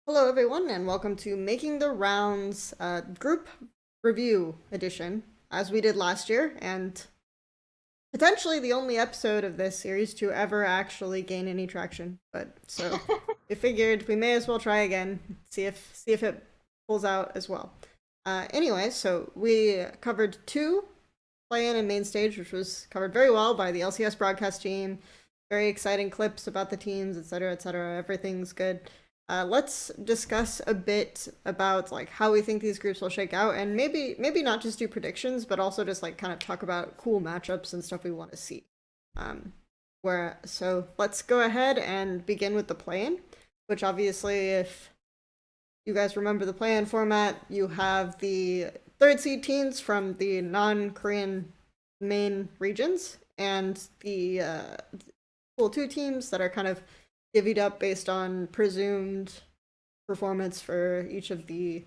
Hello, everyone, and welcome to Making the Rounds group review edition, as we did last year, and potentially the only episode of this series to ever actually gain any traction. But so we figured we may as well try again, see if it pulls out as well. Anyway, so we covered two play-in and main stage, which was covered very well by the LCS broadcast team. Very exciting clips about the teams, etc., etc. Everything's good. Let's discuss a bit about like how we think these groups will shake out, and maybe not just do predictions, but also just like kind of talk about cool matchups and stuff we want to see. Um, where so let's go ahead and begin with the play-in, which obviously, if you guys remember the play-in format, you have the third seed teams from the non-Korean main regions and the pool two teams that are kind of divvied up based on presumed performance for each of the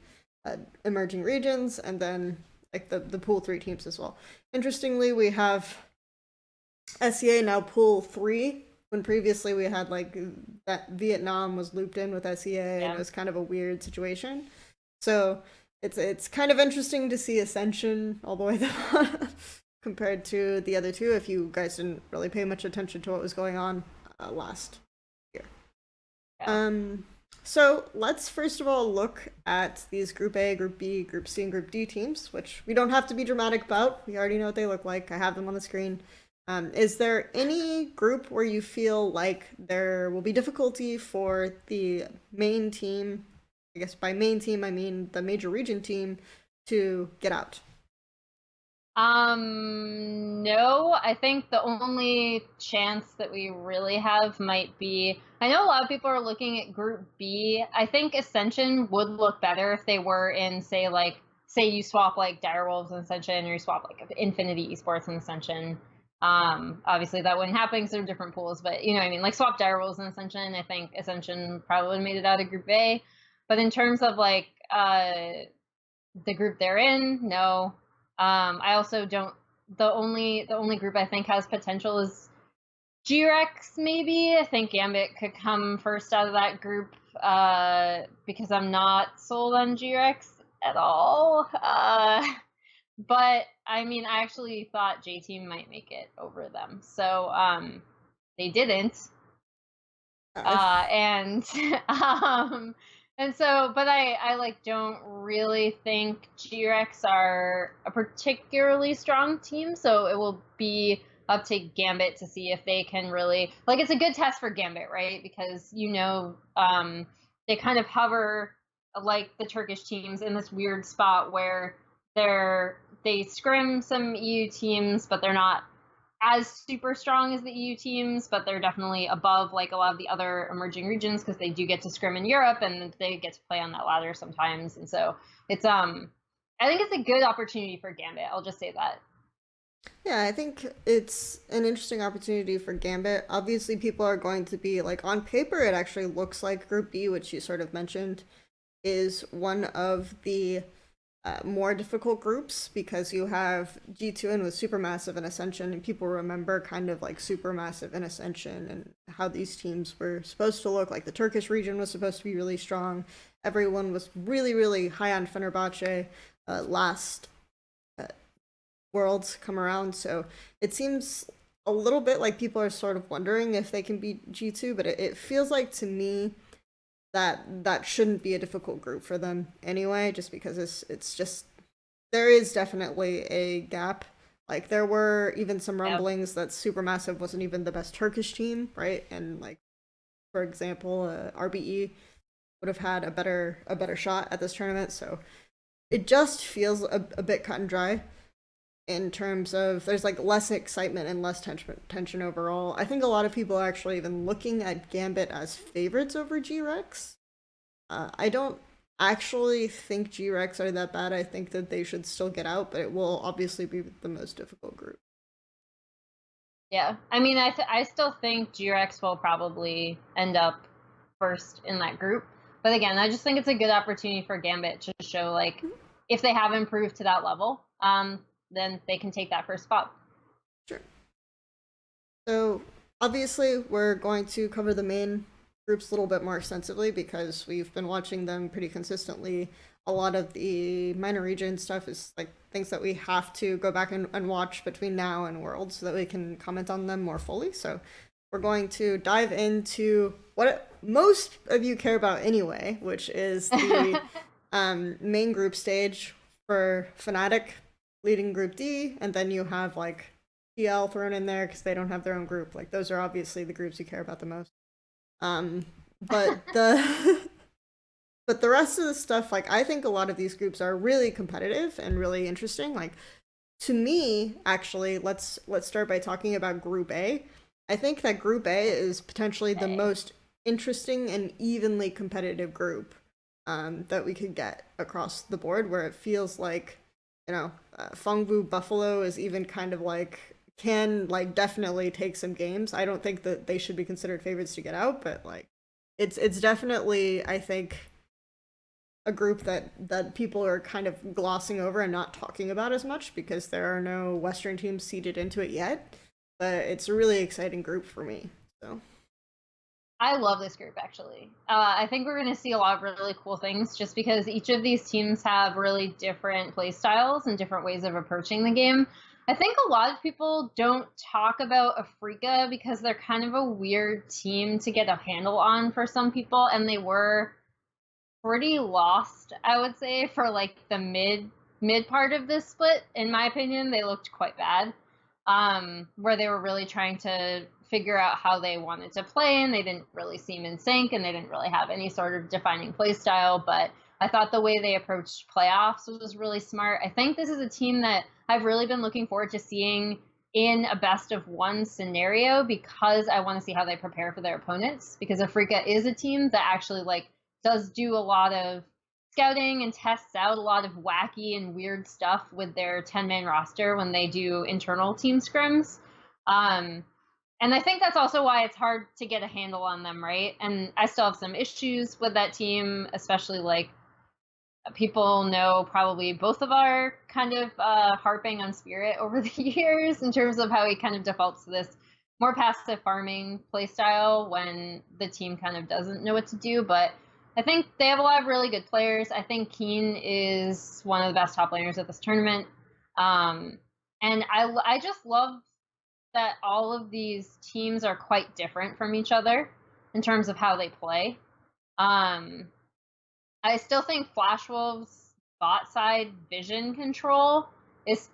emerging regions, and then like the pool three teams as well. Interestingly, we have SEA now pool three, when previously we had like that Vietnam was looped in with SEA, and it was kind of a weird situation. So it's kind of interesting to see Ascension all the way down compared to the other two. If you guys didn't really pay much attention to what was going on last year. Yeah. So let's first of all look at these Group A, Group B, Group C, and Group D teams, which we don't have to be dramatic about. We already know what they look like. I have them on the screen. Is there any group where you feel like there will be difficulty for the main team? I guess by main team, I mean the major region team to get out. No, I think the only chance that we really have might be, I know a lot of people are looking at Group B. I think Ascension would look better if they were in, say you swap like Direwolves and Ascension, or you swap like Infinity Esports and Ascension. Obviously that wouldn't happen because they're different pools, but you know what I mean? Like swap Direwolves and Ascension, I think Ascension probably would have made it out of Group A. But in terms of like, the group they're in, no. I also don't. The only group I think has potential is G-Rex. Maybe I think Gambit could come first out of that group because I'm not sold on G-Rex at all. But I mean, I actually thought J Team might make it over them, so they didn't. I And and so, but I like don't really think G-Rex are a particularly strong team, so it will be up to Gambit to see if they can really, like, it's a good test for Gambit, right? Because they kind of hover like the Turkish teams in this weird spot where they scrim some EU teams, but they're not as super strong as the EU teams, but they're definitely above like a lot of the other emerging regions because they do get to scrim in Europe and they get to play on that ladder sometimes. And so it's I think it's a good opportunity for Gambit. I'll just say that. Yeah, I think it's an interesting opportunity for Gambit. Obviously, people are going to be like, on paper, it actually looks like Group B, which you sort of mentioned, is one of the more difficult groups because you have G2N with Supermassive and Ascension, and people remember kind of like Supermassive and Ascension and how these teams were supposed to look. Like the Turkish region was supposed to be really strong. Everyone was really, really high on Fenerbahce last worlds come around. So it seems a little bit like people are sort of wondering if they can beat G2, but it feels like to me that that shouldn't be a difficult group for them anyway, just because it's just there is definitely a gap. Like there were even some Yep. rumblings that Supermassive wasn't even the best Turkish team, right? And like for example, RBE would have had a better shot at this tournament. So it just feels a bit cut and dry in terms of there's like less excitement and less tension overall. I think a lot of people are actually even looking at Gambit as favorites over G-Rex. I don't actually think G-Rex are that bad. I think that they should still get out, but it will obviously be the most difficult group. Yeah. I mean, I still think G-Rex will probably end up first in that group. But again, I just think it's a good opportunity for Gambit to show like if they have improved to that level, then they can take that first spot. Sure. So obviously we're going to cover the main groups a little bit more extensively because we've been watching them pretty consistently. A lot of the minor region stuff is like things that we have to go back and watch between now and Worlds so that we can comment on them more fully. So we're going to dive into what most of you care about anyway, which is the main group stage for Fnatic leading Group D, and then you have like PL thrown in there because they don't have their own group. Like those are obviously the groups you care about the most. But the but the rest of the stuff, like I think a lot of these groups are really competitive and really interesting. Like to me, actually, let's start by talking about Group A. I think that Group A is potentially the most interesting and evenly competitive group that we could get across the board, where it feels like, Fengvu Buffalo is even kind of like can like definitely take some games. I don't think that they should be considered favorites to get out, but like it's definitely, I think, a group that people are kind of glossing over and not talking about as much because there are no Western teams seeded into it yet. But it's a really exciting group for me. So I love this group, actually. I think we're going to see a lot of really cool things just because each of these teams have really different play styles and different ways of approaching the game. I think a lot of people don't talk about Afrika because they're kind of a weird team to get a handle on for some people, and they were pretty lost, I would say, for like the mid part of this split. In my opinion, they looked quite bad, where they were really trying to figure out how they wanted to play, and they didn't really seem in sync, and they didn't really have any sort of defining play style. But I thought the way they approached playoffs was really smart. I think this is a team that I've really been looking forward to seeing in a best of one scenario because I want to see how they prepare for their opponents, because Afrika is a team that actually like does do a lot of scouting and tests out a lot of wacky and weird stuff with their 10-man roster when they do internal team scrims. And I think that's also why it's hard to get a handle on them, right? And I still have some issues with that team, especially like people know probably both of our kind of harping on Spirit over the years in terms of how he kind of defaults to this more passive farming playstyle when the team kind of doesn't know what to do. But I think they have a lot of really good players. I think Keen is one of the best top laners at this tournament. And I just love that all of these teams are quite different from each other in terms of how they play. I still think Flash Wolves' bot side vision control is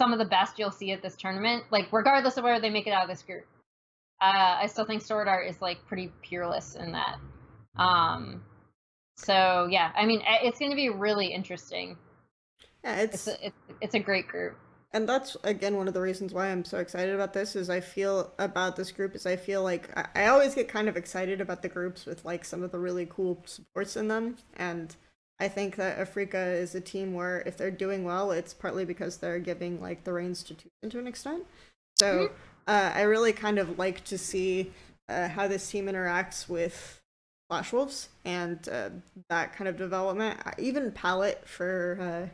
some of the best you'll see at this tournament. Like, regardless of where they make it out of this group, I still think Sword Art is like pretty peerless in that. So yeah, I mean, it's going to be really interesting. yeah, It's a great group. And that's again one of the reasons why I'm so excited about this is I feel about this group is I feel like I always get kind of excited about the groups with like some of the really cool supports in them, and I think that Afrika is a team where if they're doing well, it's partly because they're giving like the reins to Tucson to an extent. So I really kind of like to see how this team interacts with Flash Wolves and that kind of development. Even Palette for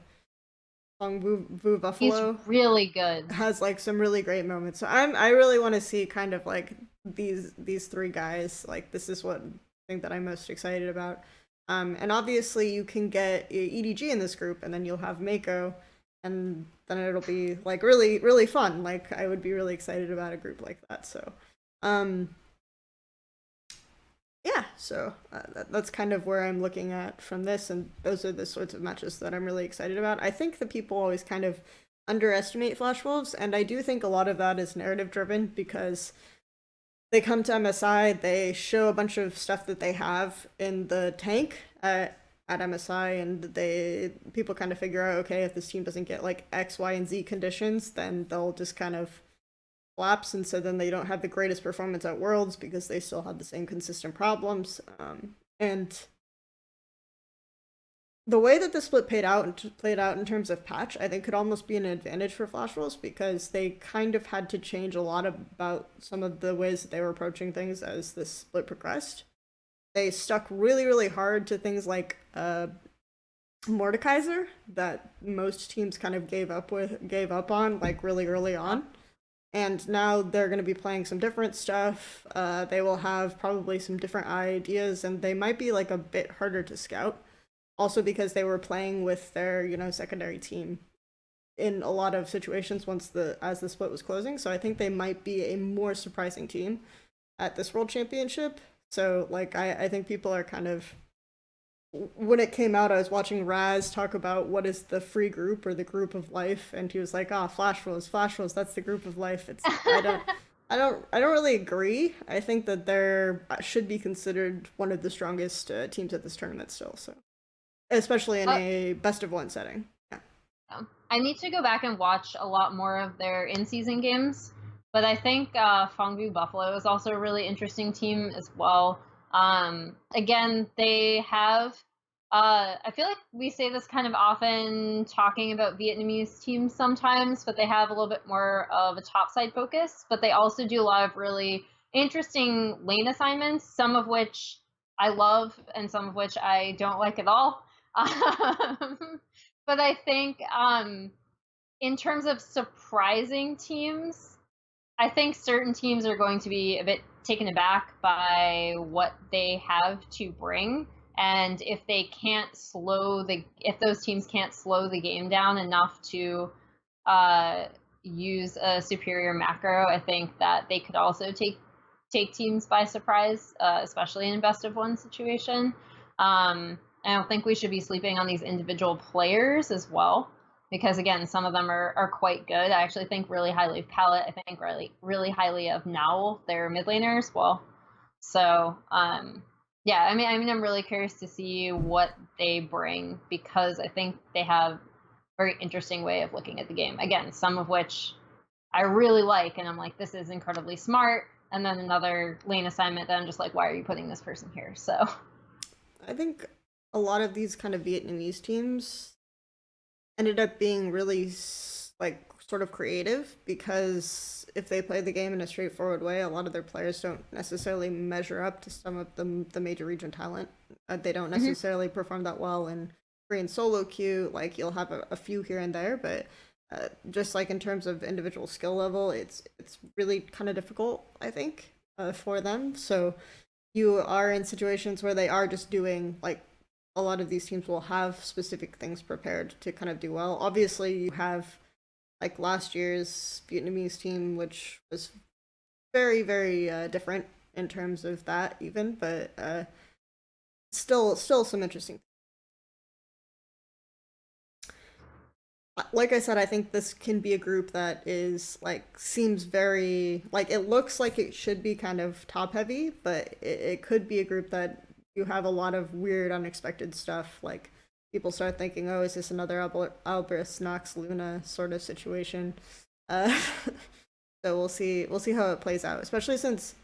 Vu Buffalo He's really good. has like some really great moments. So I really want to see kind of like these three guys. Like this is what thing that I'm most excited about. And obviously you can get EDG in this group, and then you'll have Mako, and then it'll be like really really fun. Like I would be really excited about a group like that. So, yeah, so that's kind of where I'm looking at from this, and those are the sorts of matches that I'm really excited about. I think that people always kind of underestimate Flash Wolves, and I do think a lot of that is narrative driven because they come to MSI, they show a bunch of stuff that they have in the tank at MSI, and people kind of figure out, okay, if this team doesn't get like X, Y, and Z conditions, then they'll just kind of collapse, and so then they don't have the greatest performance at Worlds because they still have the same consistent problems. And the way that the split played out in terms of patch, I think could almost be an advantage for Flash Wolves because they kind of had to change a lot about some of the ways that they were approaching things as this split progressed. They stuck really, really hard to things like Mordekaiser that most teams kind of gave up on like really early on. and now they're going to be playing some different stuff. They will have probably some different ideas, and they might be like a bit harder to scout. Also because they were playing with their secondary team in a lot of situations once the split was closing. So I think they might be a more surprising team at this World Championship. So like I think people are kind of, when it came out, I was watching Raz talk about what is the free group or the group of life, and he was like, "Ah, Flash Rose, that's the group of life." It's I don't really agree. I think that they're should be considered one of the strongest teams at this tournament still. So especially in Uh, a best of one setting. Yeah. I need to go back and watch a lot more of their in-season games, but I think Fongbu Buffalo is also a really interesting team as well. Again, they have. I feel like we say this kind of often talking about Vietnamese teams sometimes, but they have a little bit more of a topside focus. But they also do a lot of really interesting lane assignments, some of which I love and some of which I don't like at all. But I think in terms of surprising teams, I think certain teams are going to be a bit taken aback by what they have to bring. And if those teams can't slow the game down enough to uh, use a superior macro, I think that they could also take teams by surprise, especially in a best of one situation. I don't think we should be sleeping on these individual players as well, because again, some of them are quite good. I actually think really highly of Palette. I think really highly of Nowl, their mid laners. Well, so yeah, I mean, I'm really curious to see what they bring, because I think they have a very interesting way of looking at the game. Again, some of which I really like, and I'm like, this is incredibly smart. And then another lane assignment that I'm just like, why are you putting this person here? So I think a lot of these kind of Vietnamese teams ended up being really like sort of creative, because if they play the game in a straightforward way, a lot of their players don't necessarily measure up to some of the major region talent. They don't necessarily perform that well in Korean solo queue. Like you'll have a few here and there, but just like in terms of individual skill level, it's really kind of difficult, I think, for them. So you are in situations where they are just doing like, a lot of these teams will have specific things prepared to kind of do well. Obviously, you have like last year's Vietnamese team, which was very, very different in terms of that, even, but still some interesting. Like I said, I think this can be a group that is like seems very like, it looks like it should be kind of top heavy, but it could be a group that you have a lot of weird, unexpected stuff. Like people start thinking, oh, is this another Albris Nox Luna sort of situation? Uh, so we'll see how it plays out, especially since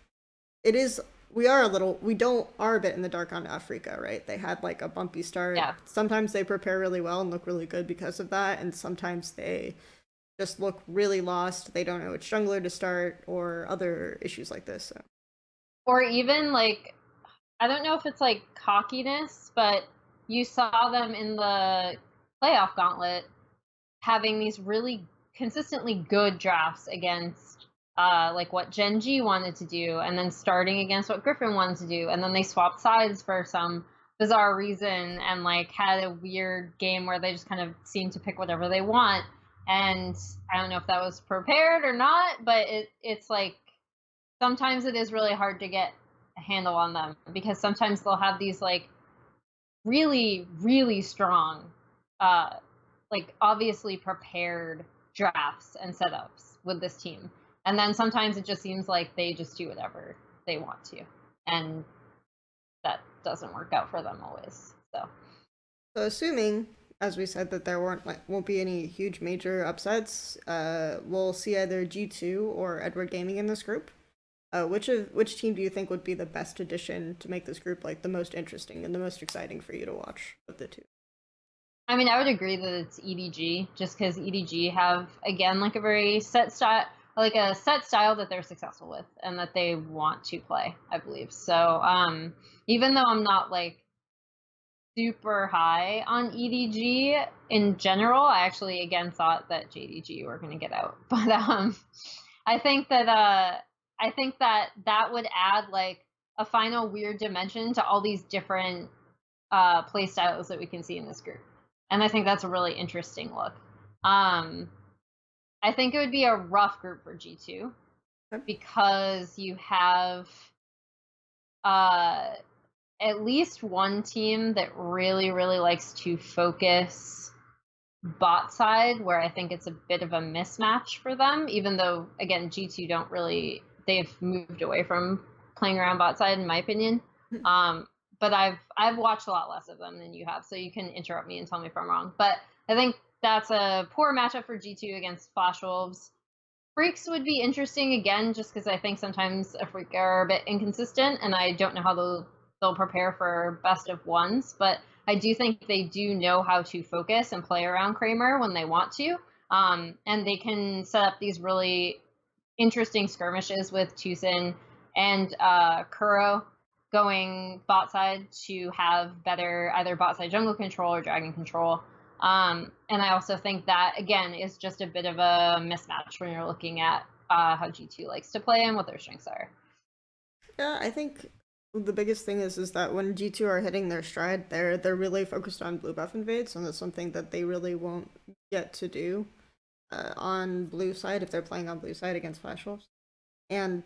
it is we don't are a bit in the dark on Africa, right? They had like a bumpy start. yeah. Sometimes they prepare really well and look really good because of that, and sometimes they just look really lost. They don't know which jungler to start or other issues like this. So. Or even like, I don't know if it's like cockiness, but you saw them in the playoff gauntlet having these really consistently good drafts against like what Gen G wanted to do, and then starting against what Griffin wanted to do, and then they swapped sides for some bizarre reason and like had a weird game where they just kind of seemed to pick whatever they want. And I don't know if that was prepared or not, but it's like sometimes it is really hard to get a handle on them, because sometimes they'll have these like really, really strong like obviously prepared drafts and setups with this team. And then sometimes it just seems like they just do whatever they want to. And that doesn't work out for them always. So assuming, as we said, that there won't be any huge major upsets, we'll see either G2 or Edward Gaming in this group. Which team do you think would be the best addition to make this group like the most interesting and the most exciting for you to watch of the two? I mean, I would agree that it's EDG, just because EDG have, again, like a very set style, like a set style that they're successful with and that they want to play, I believe. So even though I'm not like super high on EDG in general, I actually again thought that JDG were going to get out. But I think that that would add like a final weird dimension to all these different play styles that we can see in this group. And I think that's a really interesting look. Um, I think it would be a rough group for G2 because you have uh, at least one team that really, really likes to focus bot side, where I think it's a bit of a mismatch for them, even though, again, G2 don't really, they've moved away from playing around bot side, in my opinion. But I've watched a lot less of them than you have, so you can interrupt me and tell me if I'm wrong. But I think that's a poor matchup for G2 against Flash Wolves. Freaks would be interesting again, just because I think sometimes a Freak are a bit inconsistent, and I don't know how they'll prepare for best of ones. But I do think they do know how to focus and play around Kramer when they want to, and they can set up these really interesting skirmishes with Tucson and Kuro going bot side to have better either bot side jungle control or dragon control. And I also think that, again, is just a bit of a mismatch when you're looking at how G2 likes to play and what their strengths are. Yeah, I think the biggest thing is that when G2 are hitting their stride, they're really focused on blue buff invades, and that's something that they really won't get to do on blue side if they're playing on blue side against Flash Wolves. And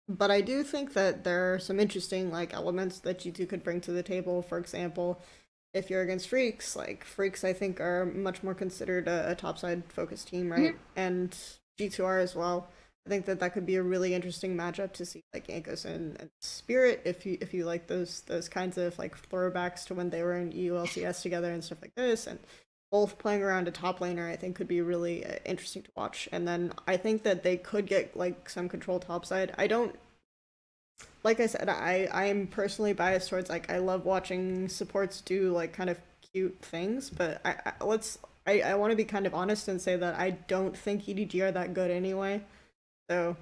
but I do think that there are some interesting like elements that G2 could bring to the table. For example, if you're against Freaks, like Freaks I think are much more considered a topside focused team, right? Mm-hmm. And G2R as well. I think that that could be a really interesting matchup to see like Ankos and Spirit if you like those kinds of like throwbacks to when they were in EULCS together and stuff like this, and both playing around a top laner I think could be really interesting to watch. And then I think that they could get like some control topside. I don't, like I said, I'm personally biased towards like I love watching supports do like kind of cute things, but I want to be kind of honest and say that I don't think EDG are that good anyway. So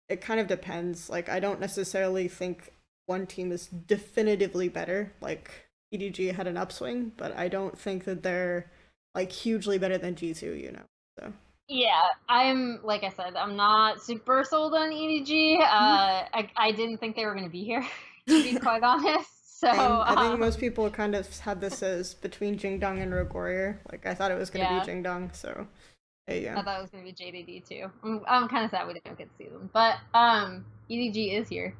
it kind of depends. Like I don't necessarily think one team is definitively better. Like EDG had an upswing, but I don't think that they're like hugely better than G2, you know. So Yeah, I'm like I said, I'm not super sold on EDG. I didn't think they were going to be here, to be quite honest. So same. I think most people kind of had this as between Jingdong and Rogue Warrior. Like I thought it was gonna be yeah, Jingdong, so there you I go. thought it was going to be JDD too. I'm kind of sad we didn't get to see them, but EDG is here,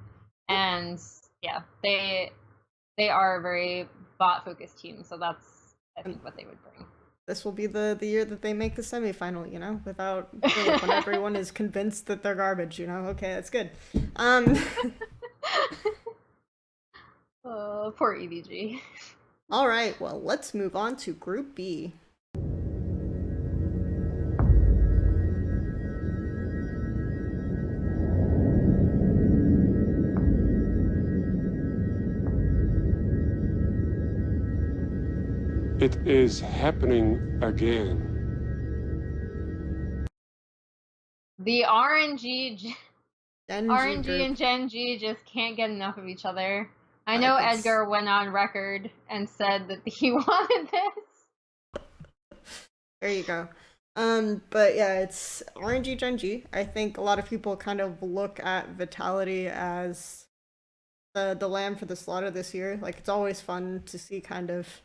and yeah, they are a very bot focused team. So that's I And think what they would bring. this will be the year that they make the semifinal, you know, without Philip, when everyone is convinced that they're garbage, you know. Okay, that's good. Um Poor EDG. all right, well, let's move on to Group B. It is happening again. The Genji RNG group. and Gen G just can't get enough of each other. I know It's Edgar went on record and said that he wanted this. There you go. But yeah, it's RNG Genji. I think a lot of people kind of look at Vitality as the lamb for the slaughter this year. Like it's always fun to see kind of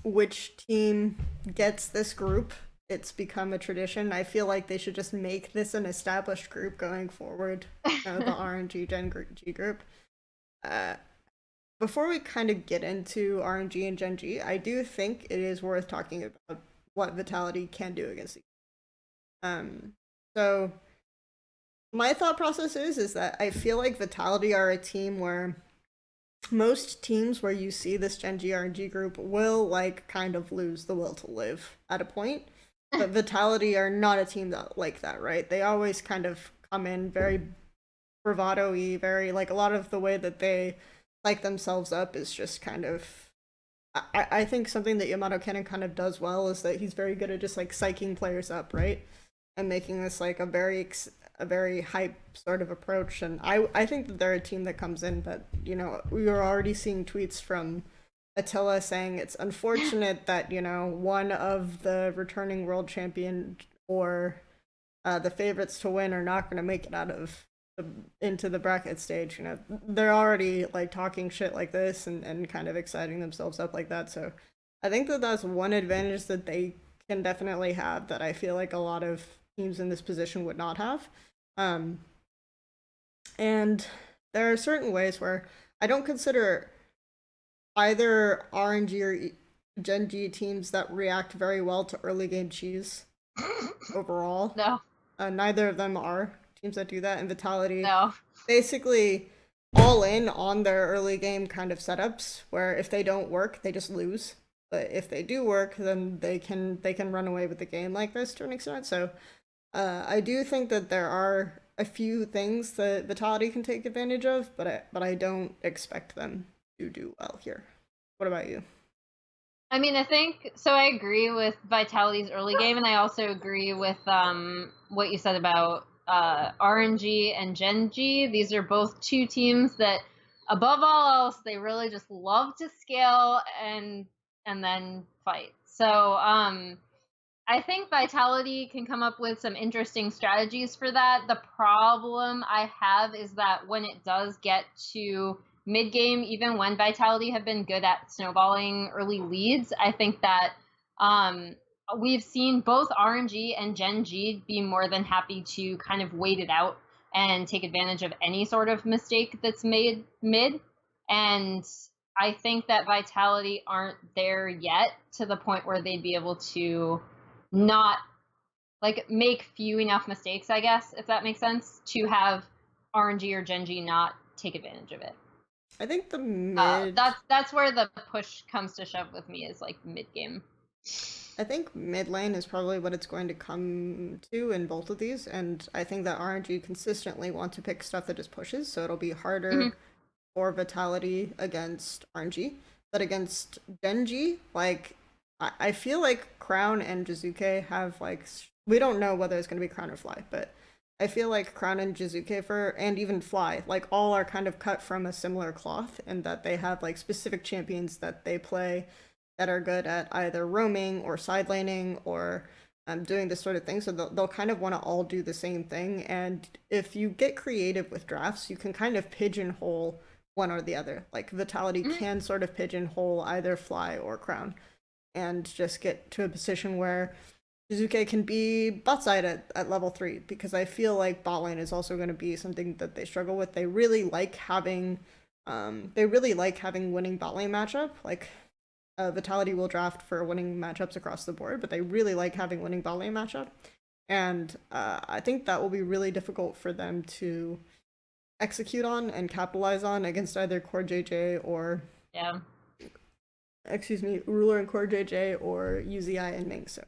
which team gets this group. It's become a tradition. I feel like they should just make this an established group going forward. The RNG G group. Uh, Before we kind of get into RNG and Gen G, I do think it is worth talking about what Vitality can do against these. So my thought process is that I feel like Vitality are a team where most teams where you see this Gen G RNG group will like kind of lose the will to live at a point. But Vitality are not a team that like that, right? They always kind of come in very bravado-y, very like a lot of the way that they like themselves up is just kind of I think something that Yamato Cannon kind of does well is that he's very good at just like psyching players up, right? And making this like a very hype sort of approach. And I think that they're a team that comes in, but you know, we were already seeing tweets from Attila saying it's unfortunate that, you know, one of the returning world champion or the favorites to win are not going to make it out of into the bracket stage. You know, they're already like talking shit like this and kind of exciting themselves up like that. So I think that that's one advantage that they can definitely have that I feel like a lot of teams in this position would not have. Um, and there are certain ways where I don't consider either RNG or Gen G teams that react very well to early game cheese overall. No, Neither of them are teams that do that. And Vitality no. basically all in on their early game kind of setups, where if they don't work, they just lose. But if they do work, then they can run away with the game like this to an extent. So I do think that there are a few things that Vitality can take advantage of, but I don't expect them to do well here. What about you? I mean, I think so. I agree with Vitality's early game, and I also agree with what you said about RNG and Gen G. These are both two teams that, above all else, they really just love to scale and then fight. So I think Vitality can come up with some interesting strategies for that. The problem I have is that when it does get to mid game, even when Vitality have been good at snowballing early leads, I think that we've seen both RNG and Gen G be more than happy to kind of wait it out and take advantage of any sort of mistake that's made mid. And I think that Vitality aren't there yet to the point where they'd be able to not like make few enough mistakes, I guess, if that makes sense, to have RNG or Gen G not take advantage of it. I think the mid. That's where the push comes to shove with me, is like mid game. I think mid lane is probably what it's going to come to in both of these, and I think that RNG consistently want to pick stuff that just pushes, so it'll be harder for Vitality against RNG. But against Genji, like I feel like Crown and Jizuke have like we don't know whether it's going to be Crown or Fly, but I feel like Crown and Jizuke and even Fly, like all are kind of cut from a similar cloth in that they have like specific champions that they play that are good at either roaming or side laning or doing this sort of thing. So they'll kind of want to all do the same thing. And if you get creative with drafts, you can kind of pigeonhole one or the other. Like Vitality can sort of pigeonhole either Fly or Crown and just get to a position where Shizuke can be bot side at level 3, because I feel like bot lane is also going to be something that they struggle with. They really like having winning bot lane matchup. Like Vitality will draft for winning matchups across the board, but they really like having winning bot lane matchup. And I think that will be really difficult for them to execute on and capitalize on against either Core JJ or Ruler and Core JJ or UZI and Ming. So.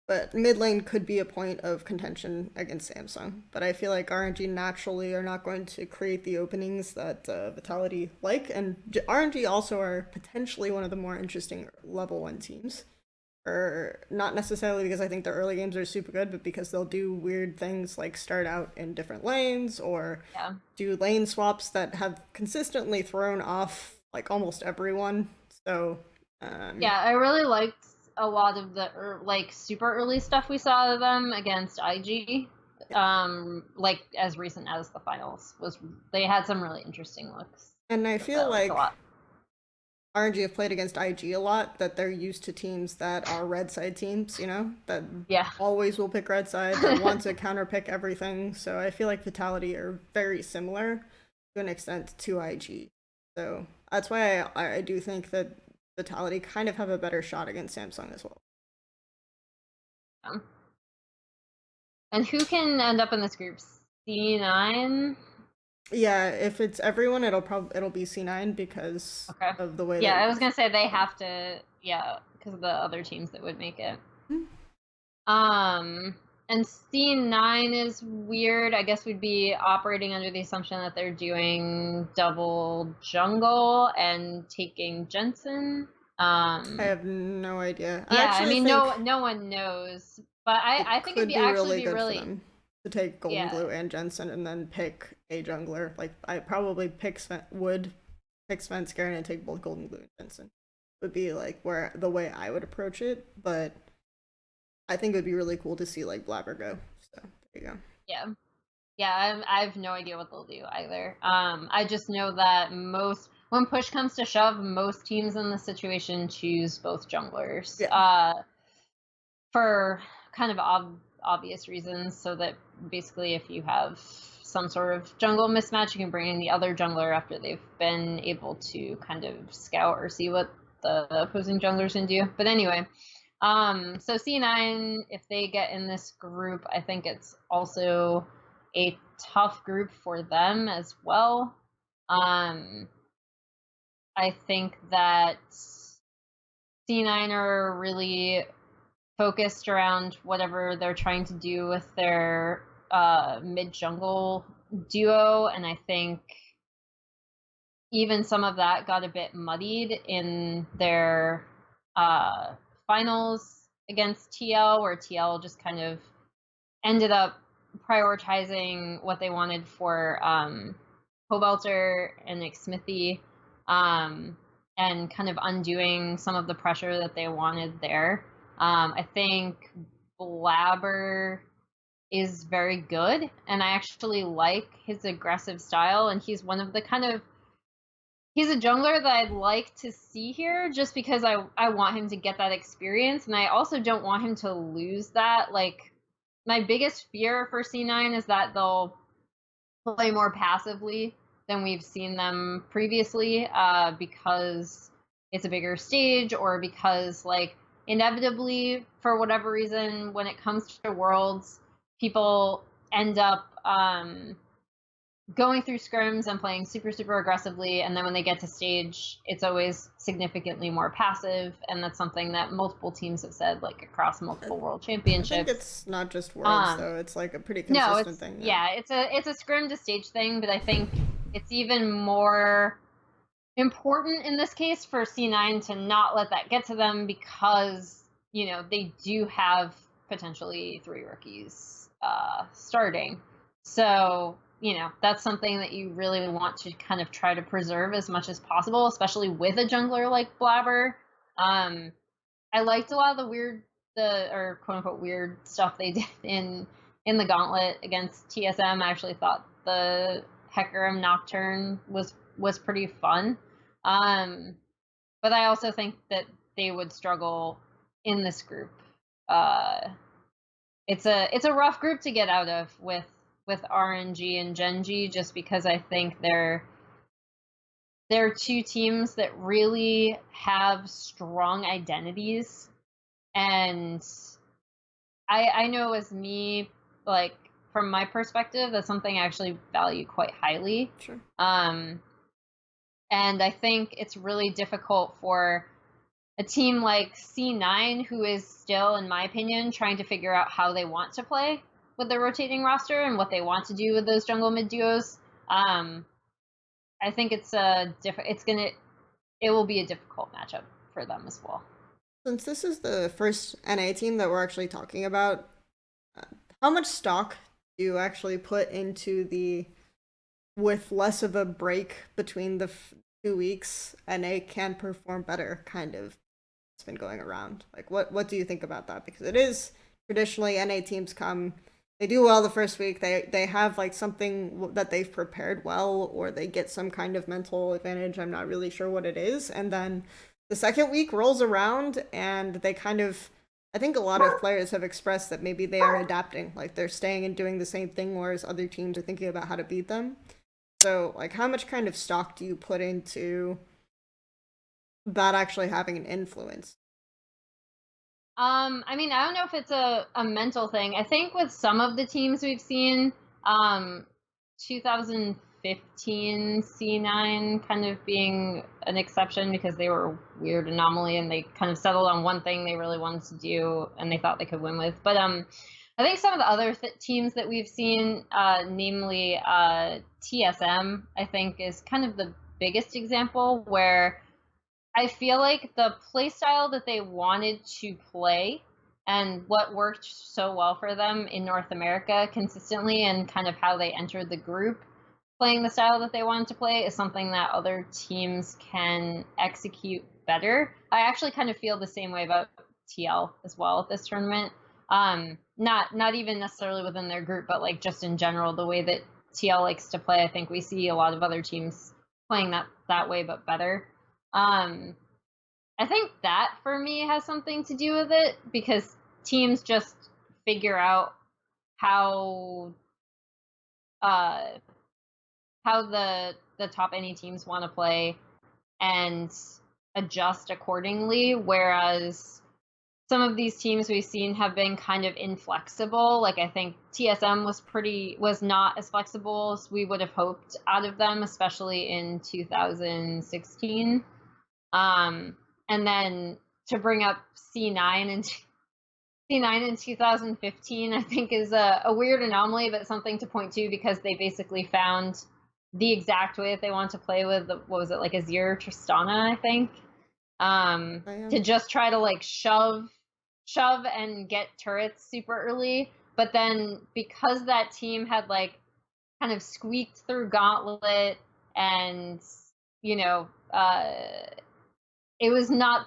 But mid lane could be a point of contention against Samsung. But I feel like RNG naturally are not going to create the openings that Vitality like. And RNG also are potentially one of the more interesting level 1 teams. Or not necessarily because I think their early games are super good, but because they'll do weird things like start out in different lanes or do lane swaps that have consistently thrown off like almost everyone. So I really liked a lot of the like super early stuff we saw of them against IG. Like as recent as the finals they had some really interesting looks. And I feel like RNG have played against IG a lot, that they're used to teams that are red side teams, you know, that always will pick red side, that want to counter pick everything. So I feel like Vitality are very similar to an extent to IG. So that's why I do think that Vitality kind of have a better shot against Samsung as well. And who can end up in this group? C9? Yeah, if it's everyone, it'll be C9 because of the way. Yeah, I was gonna say they have to. Yeah, because of the other teams that would make it. And C9 is weird. I guess we'd be operating under the assumption that they're doing double jungle and taking Jensen. I have no idea. Yeah, I mean, no one knows. But I think it'd be actually be really good for them to take Golden Glue and Jensen and then pick a jungler. Like I probably pick Sven Skaren and take both Golden Glue and Jensen. Would be like the way I would approach it, but I think it would be really cool to see like Blabber go. So there you go. Yeah, I have no idea what they'll do either. I just know that when push comes to shove, most teams in this situation choose both junglers. Yeah. For kind of obvious reasons, so that basically if you have some sort of jungle mismatch, you can bring in the other jungler after they've been able to kind of scout or see what the opposing junglers can do. But anyway, so C9, if they get in this group, I think it's also a tough group for them as well. I think that C9 are really focused around whatever they're trying to do with their mid jungle duo, and I think even some of that got a bit muddied in their finals against TL, where TL just kind of ended up prioritizing what they wanted for Cobelter and Nick Smithy, and kind of undoing some of the pressure that they wanted there. I think Blabber is very good, and I actually like his aggressive style, and he's one of the he's a jungler that I'd like to see here, just because I want him to get that experience, and I also don't want him to lose that. Like, my biggest fear for C9 is that they'll play more passively than we've seen them previously, because it's a bigger stage, or because, like, inevitably, for whatever reason, when it comes to Worlds, people end up going through scrims and playing super, super aggressively, and then when they get to stage, it's always significantly more passive, and that's something that multiple teams have said, like, across multiple world championships. I think it's not just Worlds, though. It's like a pretty consistent thing. Yeah, it's a scrim to stage thing, but I think it's even more important in this case for C9 to not let that get to them, because, you know, they do have potentially 3 rookies starting. So, you know, that's something that you really want to kind of try to preserve as much as possible, especially with a jungler like Blabber. I liked a lot of or quote unquote weird stuff they did in the gauntlet against TSM. I actually thought the Hecarim Nocturne was pretty fun. But I also think that they would struggle in this group. It's a rough group to get out of with RNG and Genji, just because I think they're 2 teams that really have strong identities, and I know as me, like, from my perspective, that's something I actually value quite highly. Sure. And I think it's really difficult for a team like C9, who is still, in my opinion, trying to figure out how they want to play with the rotating roster and what they want to do with those jungle mid duos. I think it will be a difficult matchup for them as well. Since this is the first NA team that we're actually talking about, how much stock do you actually put into the, with less of a break between the 2 weeks, NA can perform better kind of, it's been going around? Like, what do you think about that? Because it is traditionally NA teams come, they do well the first week, they have like something that they've prepared well, or they get some kind of mental advantage, I'm not really sure what it is, and then the second week rolls around and they kind of, I think a lot of players have expressed that maybe they are adapting, like they're staying and doing the same thing, whereas other teams are thinking about how to beat them. So, like, how much kind of stock do you put into that actually having an influence? I mean, I don't know if it's a mental thing. I think with some of the teams we've seen, 2015 C9 kind of being an exception, because they were a weird anomaly and they kind of settled on one thing they really wanted to do and they thought they could win with. But I think some of the other teams that we've seen, namely TSM, I think is kind of the biggest example, where I feel like the play style that they wanted to play and what worked so well for them in North America consistently, and kind of how they entered the group playing the style that they wanted to play, is something that other teams can execute better. I actually kind of feel the same way about TL as well at this tournament. Not even necessarily within their group, but like just in general, the way that TL likes to play. I think we see a lot of other teams playing that way, but better. I think that for me has something to do with it, because teams just figure out how the top any teams want to play and adjust accordingly, whereas some of these teams we've seen have been kind of inflexible. Like, I think TSM was not as flexible as we would have hoped out of them, especially in 2016. And then to bring up C9 in 2015, I think is a weird anomaly, but something to point to, because they basically found the exact way that they want to play with, what was it, like Azir Tristana, I think, to just try to like shove and get turrets super early. But then because that team had like kind of squeaked through Gauntlet, and it was not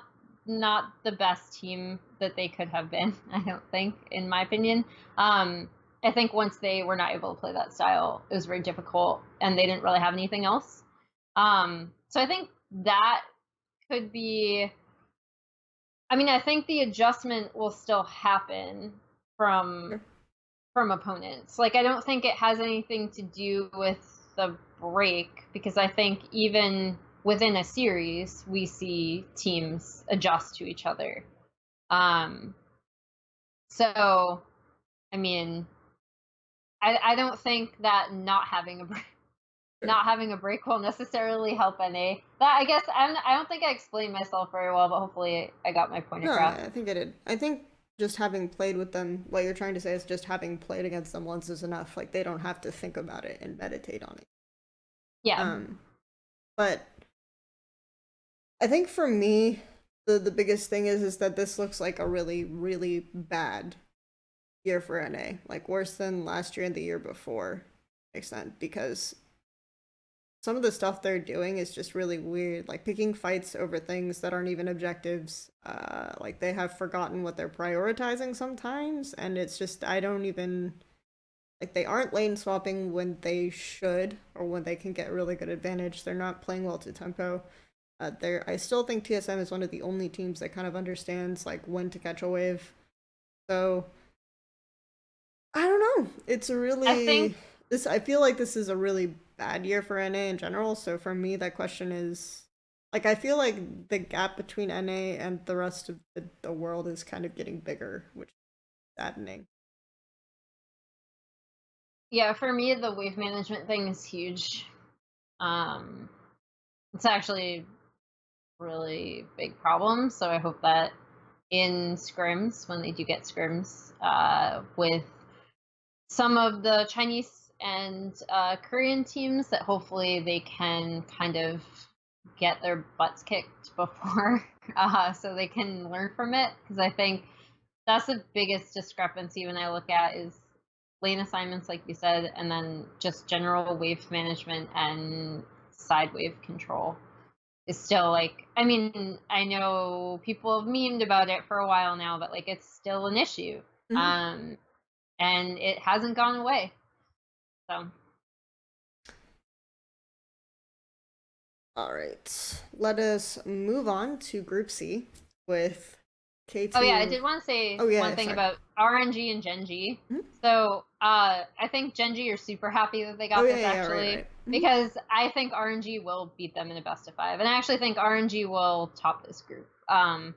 the best team that they could have been, I don't think, in my opinion. I think once they were not able to play that style, it was very difficult, and they didn't really have anything else. So I think that could be, I think the adjustment will still happen from opponents. Like, I don't think it has anything to do with the break, because I think even within a series, we see teams adjust to each other. So, I don't think that not having a break will necessarily help NA. That, I guess, I don't think I explained myself very well, but hopefully I got my point across. I think I did. I think just having played with them, what you're trying to say is just having played against them once is enough. Like, they don't have to think about it and meditate on it. Yeah. But I think for me, the biggest thing is that this looks like a really, really bad year for NA. Like, worse than last year and the year before, to extent, because some of the stuff they're doing is just really weird. Like, picking fights over things that aren't even objectives. Like, they have forgotten what they're prioritizing sometimes, and it's just, I don't even... Like, they aren't lane swapping when they should, or when they can get really good advantage. They're not playing well to tempo. I still think TSM is one of the only teams that kind of understands like when to catch a wave. So I don't know. It's a really I feel like this is a really bad year for NA in general. So for me, that question is like, I feel like the gap between NA and the rest of the world is kind of getting bigger, which is saddening. Yeah, for me, the wave management thing is huge. It's actually really big problem, so I hope that in scrims, when they do get scrims with some of the Chinese and Korean teams, that hopefully they can kind of get their butts kicked before so they can learn from it, because I think that's the biggest discrepancy when I look at is lane assignments, like you said, and then just general wave management and side wave control is still like, I know people have memed about it for a while now, but like, it's still an issue. Mm-hmm. And it hasn't gone away. So. All right, let us move on to Group C with K2. Oh yeah, I did want to say one thing about RNG and Gen.G. Mm-hmm. So I think Gen.G are super happy that they got this actually. Right. Because I think RNG will beat them in a best of 5. And I actually think RNG will top this group. I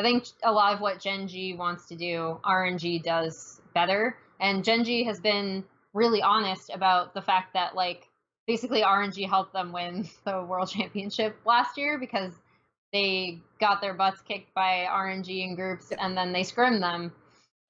think a lot of what Gen.G wants to do, RNG does better. And Gen.G has been really honest about the fact that, like, basically RNG helped them win the World Championship last year, because they got their butts kicked by RNG in groups, and then they scrimmed them.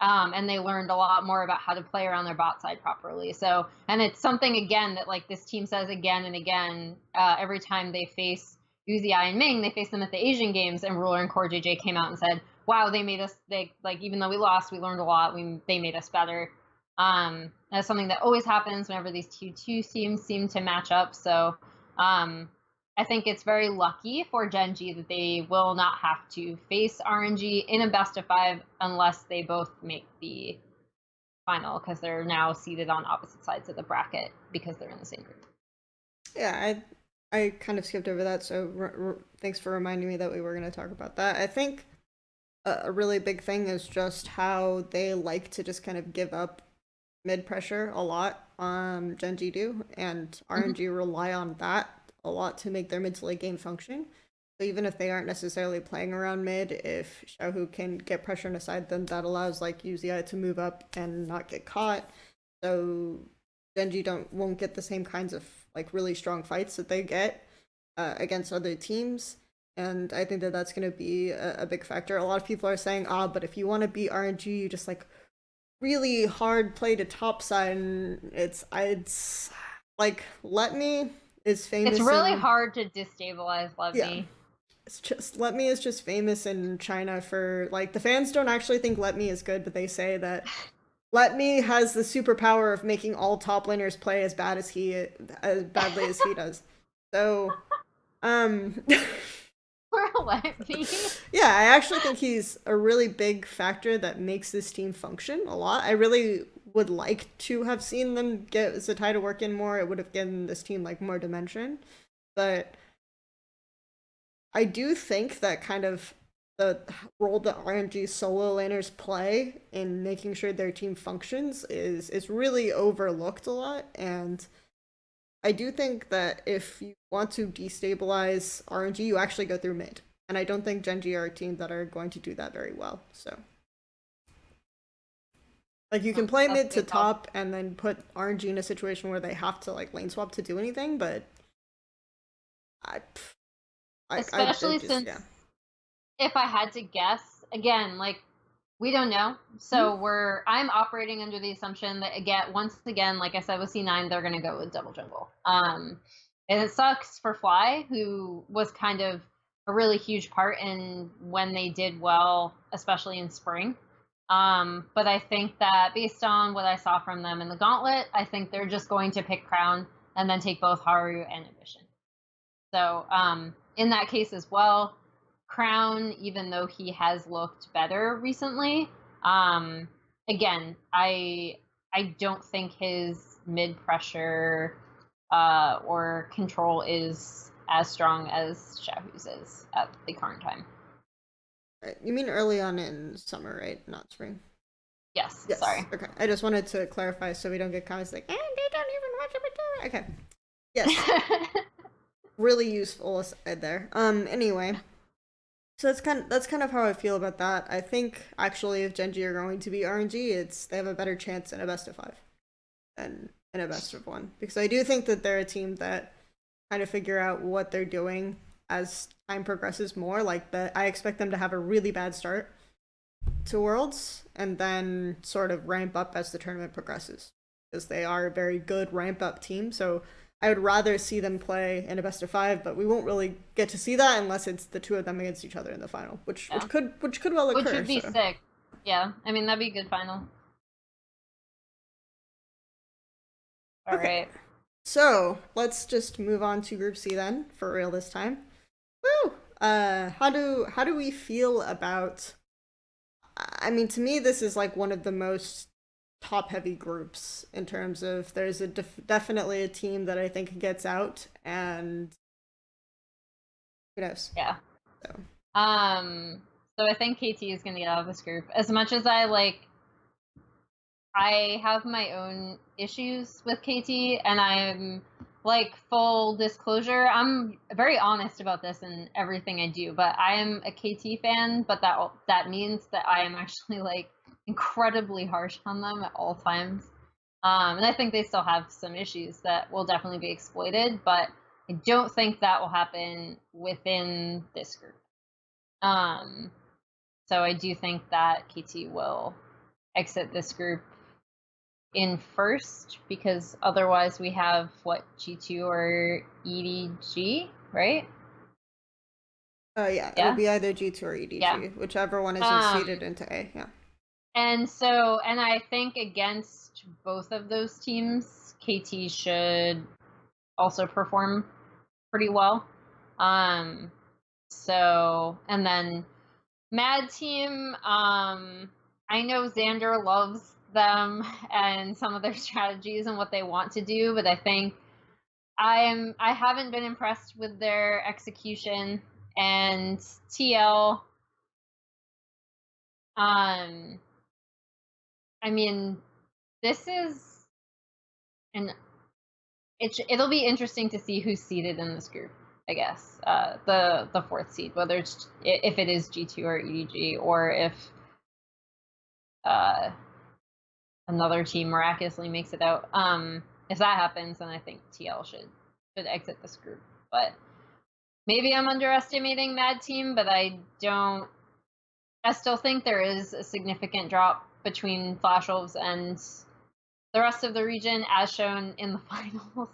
And they learned a lot more about how to play around their bot side properly. So, and it's something, again, that like this team says again and again, every time they face Uzi and Ming, they face them at the Asian Games, and Ruler and Core JJ came out and said, wow, even though we lost, we learned a lot, they made us better. That's something that always happens whenever these two teams seem to match up. So, I think it's very lucky for Gen.G that they will not have to face RNG in a best of 5 unless they both make the final, because they're now seated on opposite sides of the bracket because they're in the same group. Yeah, I kind of skipped over that, so thanks for reminding me that we were going to talk about that. I think a really big thing is just how they like to just kind of give up mid pressure a lot. Gen.G do, and RNG rely on that a lot to make their mid to late game function. So even if they aren't necessarily playing around mid, if Xiaohu can get pressure aside, then that allows like Yuzi to move up and not get caught. So Gen.G won't get the same kinds of like really strong fights that they get against other teams. And I think that that's going to be a big factor. A lot of people are saying, but if you want to beat RNG, you just like really hard play to top side, and it's like Let Me is famous. It's really hard to destabilize Let Me. Yeah. It's just Let Me is just famous in China for like the fans don't actually think Let Me is good, but they say that Let Me has the superpower of making all top laners play as badly as he does. So, Let Me. Yeah, I actually think he's a really big factor that makes this team function a lot. I really would like to have seen them get Zatai to work in more. It would have given this team like more dimension. But I do think that kind of the role that RNG solo laners play in making sure their team functions is really overlooked a lot. And I do think that if you want to destabilize RNG, you actually go through mid. And I don't think Gen.G are a team that are going to do that very well. So, like, you can play mid to top and then put RNG in a situation where they have to like lane swap to do anything, but especially since if I had to guess, again, like we don't know. So I'm operating under the assumption that once again, like I said with C9, they're gonna go with double jungle. And it sucks for Fly, who was kind of a really huge part in when they did well, especially in spring. But I think that based on what I saw from them in the gauntlet, I think they're just going to pick Crown and then take both Haru and Ambition. So in that case as well, Crown, even though he has looked better recently, again, I don't think his mid pressure or control is as strong as Xiaohu's is at the current time. Right. You mean early on in summer, right? Not spring. Yes. Sorry. Okay. I just wanted to clarify so we don't get comments like, they don't even watch it. Okay. Yes. Really useful aside there. Anyway. So that's kind of how I feel about that. I think actually if Gen.G are going to be RNG, they have a better chance in a best of 5 than in a best of 1. Because I do think that they're a team that kind of figure out what they're doing as time progresses more. Like I expect them to have a really bad start to Worlds and then sort of ramp up as the tournament progresses. Because they are a very good ramp up team. So I would rather see them play in a best of 5, but we won't really get to see that unless it's the two of them against each other in the final, which could well occur. Which would be sick. Yeah, I mean that'd be a good final. All right. So let's just move on to Group C then, for real this time. Woo! How do we feel about? I mean, to me, this is like one of the most top-heavy groups in terms of there's definitely a team that I think gets out, and who knows? Yeah. So I think KT is gonna get out of this group. As much as I have my own issues with KT, and I'm like, full disclosure, I'm very honest about this in everything I do, but I am a KT fan, but that means that I am actually like incredibly harsh on them at all times. And I think they still have some issues that will definitely be exploited, but I don't think that will happen within this group. So I do think that KT will exit this group in first, because otherwise we have G2 or EDG, right? Yeah, it'll be either G2 or EDG, whichever one is seeded into A. Yeah. And I think against both of those teams, KT should also perform pretty well. So, and then Mad Team, I know Xander loves them and some of their strategies and what they want to do, but I think I haven't been impressed with their execution. And TL, I mean, this is an it'll be interesting to see who's seeded in this group. I guess the fourth seed, whether it's if it is G2 or EDG, or if another team miraculously makes it out. If that happens, then I think TL should exit this group. But maybe I'm underestimating Mad Team, but I still think there is a significant drop between Flash Wolves and the rest of the region, as shown in the finals.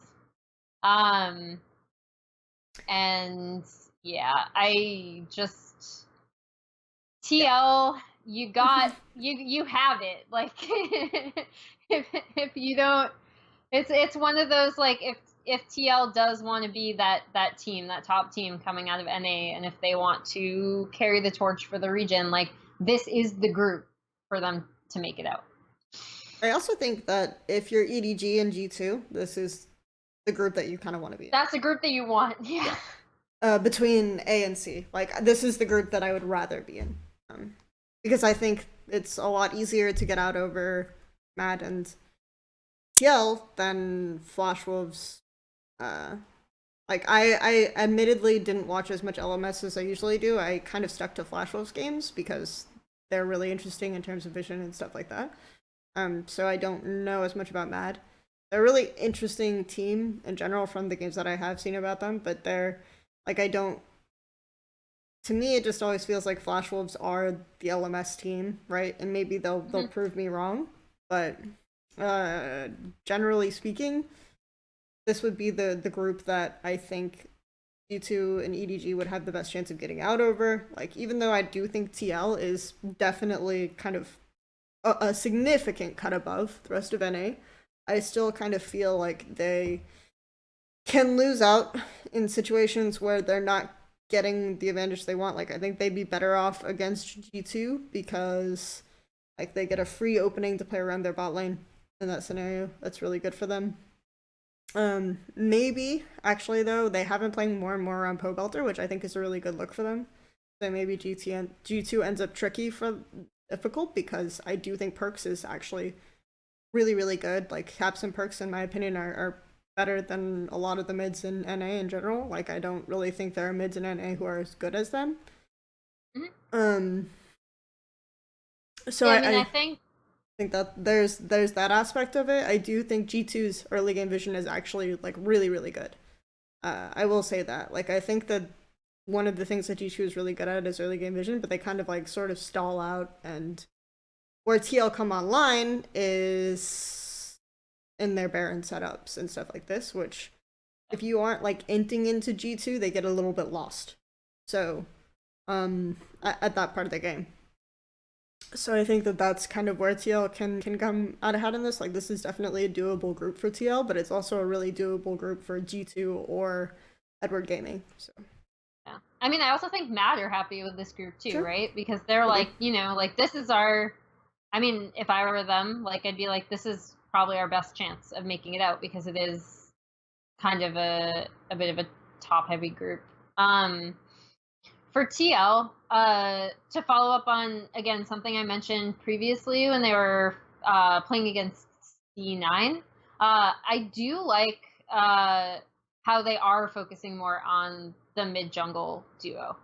And yeah, I just TL, you got you have it. Like if you don't, it's one of those, like, if TL does want to be that team, that top team coming out of NA, and if they want to carry the torch for the region, like, this is the group for them to make it out. I also think that if you're EDG and G2, this is the group that you kind of want to be in. That's the group that you want, yeah. Between A and C. Like, this is the group that I would rather be in. Because I think it's a lot easier to get out over Mad and TL than Flash Wolves. Like, I admittedly didn't watch as much LMS as I usually do. I kind of stuck to Flash Wolves games because they're really interesting in terms of vision and stuff like that. So I don't know as much about Mad. They're a really interesting team in general from the games that I have seen about them, but they're, like, to me, it just always feels like Flash Wolves are the LMS team, right? And maybe they'll prove me wrong, but generally speaking, this would be the group that I think G2 and EDG would have the best chance of getting out over. Like, even though I do think TL is definitely kind of a significant cut above the rest of NA, I still kind of feel like they can lose out in situations where they're not getting the advantage they want. Like, I think they'd be better off against G2 because, like, they get a free opening to play around their bot lane in that scenario. That's really good for them. Maybe, actually, though, they have been playing more and more around Pobelter, which I think is a really good look for them. So maybe G2 ends up difficult, because I do think Perks is actually really, really good. Like, Caps and Perks, in my opinion, are better than a lot of the mids in NA in general. Like, I don't really think there are mids in NA who are as good as them. So yeah, I think that there's that aspect of it. I do think G2's early game vision is actually, like, really, really good. I will say that. Like, I think that one of the things that G2 is really good at is early game vision, but they kind of, like, sort of stall out, and where TL come online is in their Baron setups and stuff like this, which, if you aren't, like, inting into G2, they get a little bit lost. So, at that part of the game. So I think that that's kind of where TL can come out ahead in this. Like, this is definitely a doable group for TL, but it's also a really doable group for G2 or Edward Gaming. So yeah, I mean, I also think Mad are happy with this group too, sure. right? Because they're like, you know, like, this is our, I mean, if I were them, like, I'd be like, this is probably our best chance of making it out, because it is kind of a bit of a top heavy group. For TL, to follow up on, again, something I mentioned previously when they were playing against C9, I do like how they are focusing more on the mid-jungle duo.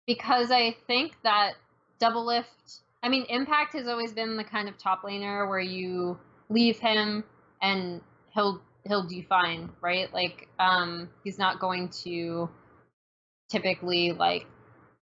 Because I think that Doublelift, I mean, Impact has always been the kind of top laner where you leave him and he'll do fine, right? Like, he's not going to typically, like,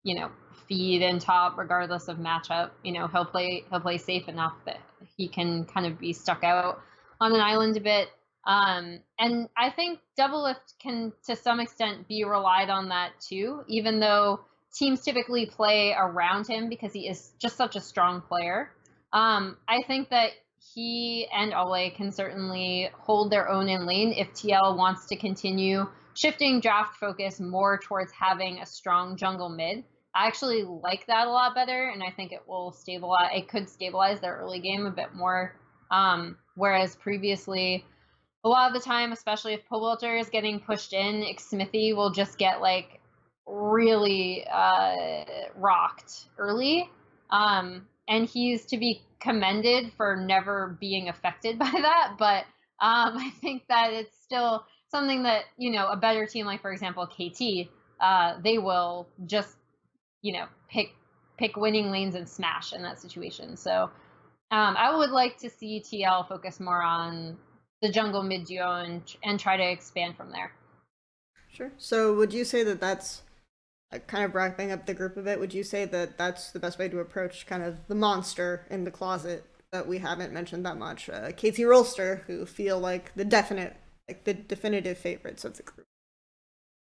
you know, feed in top regardless of matchup. You know, he'll play safe enough that he can kind of be stuck out on an island a bit. And I think Doublelift can, to some extent, be relied on that too, even though teams typically play around him because he is just such a strong player. I think that he and Ole can certainly hold their own in lane if TL wants to continue shifting draft focus more towards having a strong jungle mid. I actually like that a lot better, and I think it will stabilize. It could stabilize their early game a bit more. Whereas previously, a lot of the time, especially if Pobelter is getting pushed in, Xmithy will just get like really rocked early. And he's to be commended for never being affected by that. But I think that it's still something that, you know, a better team like, for example, KT, they will just, you know, pick winning lanes and smash in that situation. So I would like to see TL focus more on the jungle mid duo and try to expand from there. Sure. So would you say that that's kind of wrapping up the group a bit? Would you say that that's the best way to approach kind of the monster in the closet that we haven't mentioned that much? KT Rolster, who feel like the definitive favorites of the group,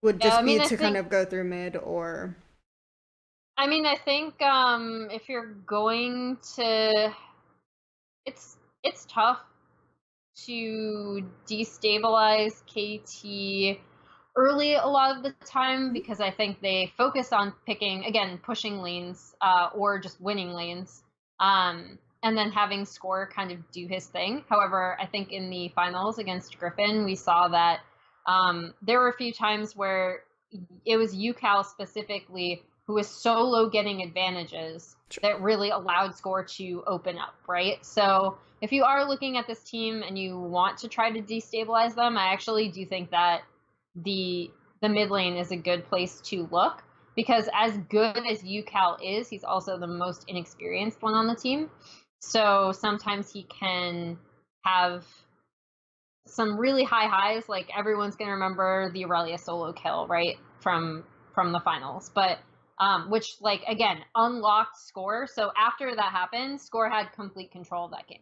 would just be to kind of go through mid, or? I mean, I think if you're going to, it's tough to destabilize KT early a lot of the time, because I think they focus on pushing lanes or just winning lanes, and then having Score kind of do his thing. However, I think in the finals against Griffin, we saw that there were a few times where it was UCal specifically who was solo getting advantages that really allowed Score to open up, right? So if you are looking at this team and you want to try to destabilize them, I actually do think that the mid lane is a good place to look, because as good as UCal is, he's also the most inexperienced one on the team. So sometimes he can have some really high highs, like everyone's going to remember the Aurelia solo kill, right, from the finals. But which, like, again, unlocked Score. So after that happened, Score had complete control of that game.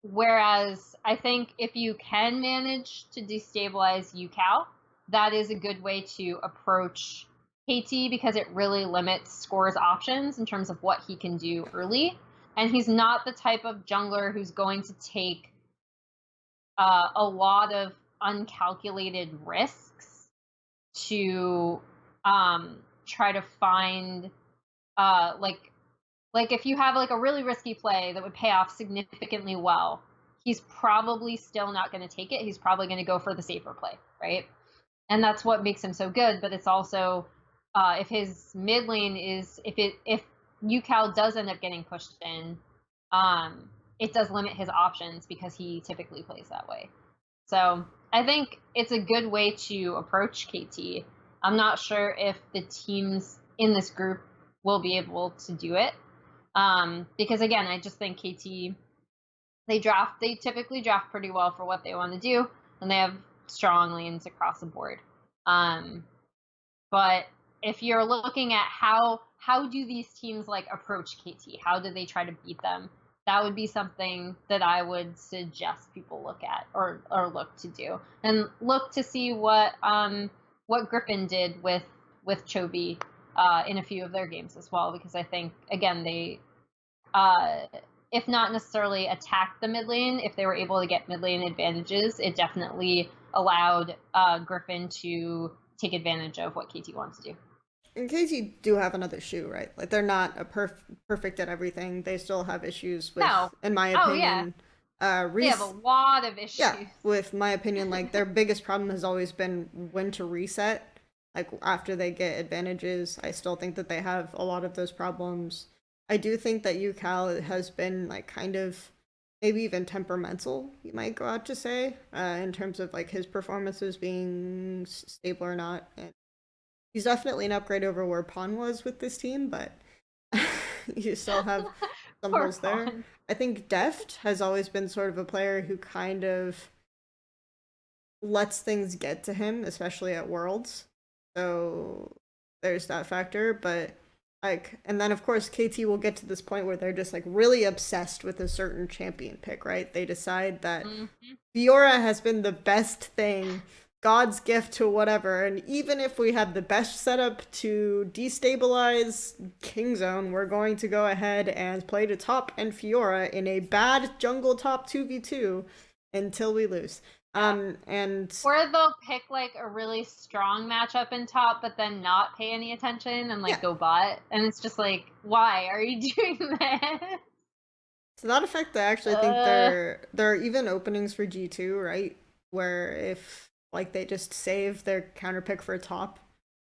Whereas I think if you can manage to destabilize UCal, that is a good way to approach KT, because it really limits Score's options in terms of what he can do early. And he's not the type of jungler who's going to take a lot of uncalculated risks to try to find like if you have like a really risky play that would pay off significantly well, he's probably still not going to take it. He's probably going to go for the safer play, right? And that's what makes him so good. But it's also if his mid lane is if UCal does end up getting pushed in, it does limit his options, because he typically plays that way. So I think it's a good way to approach KT. I'm not sure if the teams in this group will be able to do it. Because again, I just think KT, they typically draft pretty well for what they want to do, and they have strong lanes across the board. But if you're looking at how do these teams like approach KT, how do they try to beat them, that would be something that I would suggest people look at or look to do, and look to see what Griffin did with Chovy in a few of their games as well, because I think, again, they if not necessarily attack the mid lane, if they were able to get mid lane advantages, it definitely allowed Griffin to take advantage of what KT wants to do. In KT do have another shoe, right? Like, they're not a perfect at everything. They still have issues with, in my opinion. They have a lot of issues. Yeah, with my opinion, like, their biggest problem has always been when to reset. Like, after they get advantages, I still think that they have a lot of those problems. I do think that UCal has been, like, kind of maybe even temperamental, you might go out to say, in terms of, like, his performances being stable or not. And he's definitely an upgrade over where Pawn was with this team, but you still have some holes there. I think Deft has always been sort of a player who kind of lets things get to him, especially at Worlds. So there's that factor, but like, and then of course KT will get to this point where they're just like really obsessed with a certain champion pick, right? They decide that Fiora has been the best thing, God's gift to whatever, and even if we have the best setup to destabilize King Zone, we're going to go ahead and play to top and Fiora in a bad jungle top 2v2 until we lose. And or they'll pick like a really strong matchup in top, but then not pay any attention and like go bot, and it's just like, why are you doing that? to that effect, I actually think there are even openings for G2, right? Where if like they just save their counter pick for a top,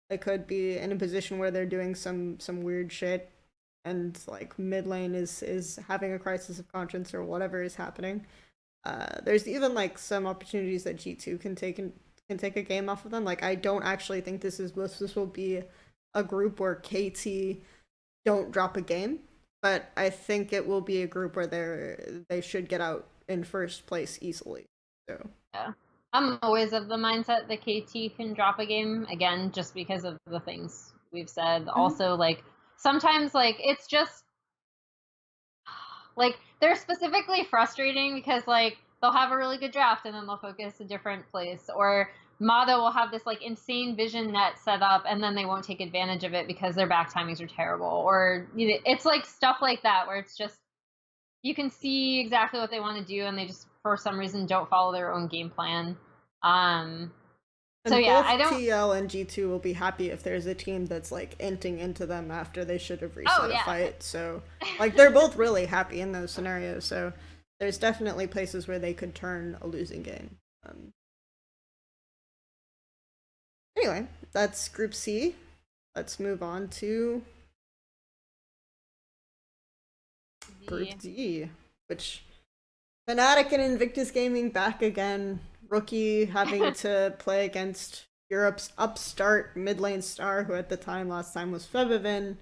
they could be in a position where they're doing some weird shit, and like mid lane is having a crisis of conscience or whatever is happening. There's even like some opportunities that G2 can take a game off of them. Like I don't actually think this will be a group where KT don't drop a game, but I think it will be a group where they should get out in first place easily. So yeah. I'm always of the mindset that KT can drop a game, again, just because of the things we've said. Mm-hmm. Also, like, sometimes, like, it's just, like, they're specifically frustrating because, like, they'll have a really good draft and then they'll focus a different place. Or Mata will have this, like, insane vision net set up and then they won't take advantage of it because their back timings are terrible. Or, you know, it's, like, stuff like that where it's just, you can see exactly what they want to do and they just, for some reason, don't follow their own game plan. So yeah, both TL and G2 will be happy if there's a team that's like inting into them after they should have reset a fight. So like they're both really happy in those scenarios. So there's definitely places where they could turn a losing game. Anyway, that's Group C. Let's move on to Group D, which Fnatic and Invictus Gaming back again. Rookie having to play against Europe's upstart mid lane star, who at the time last time was Febivin,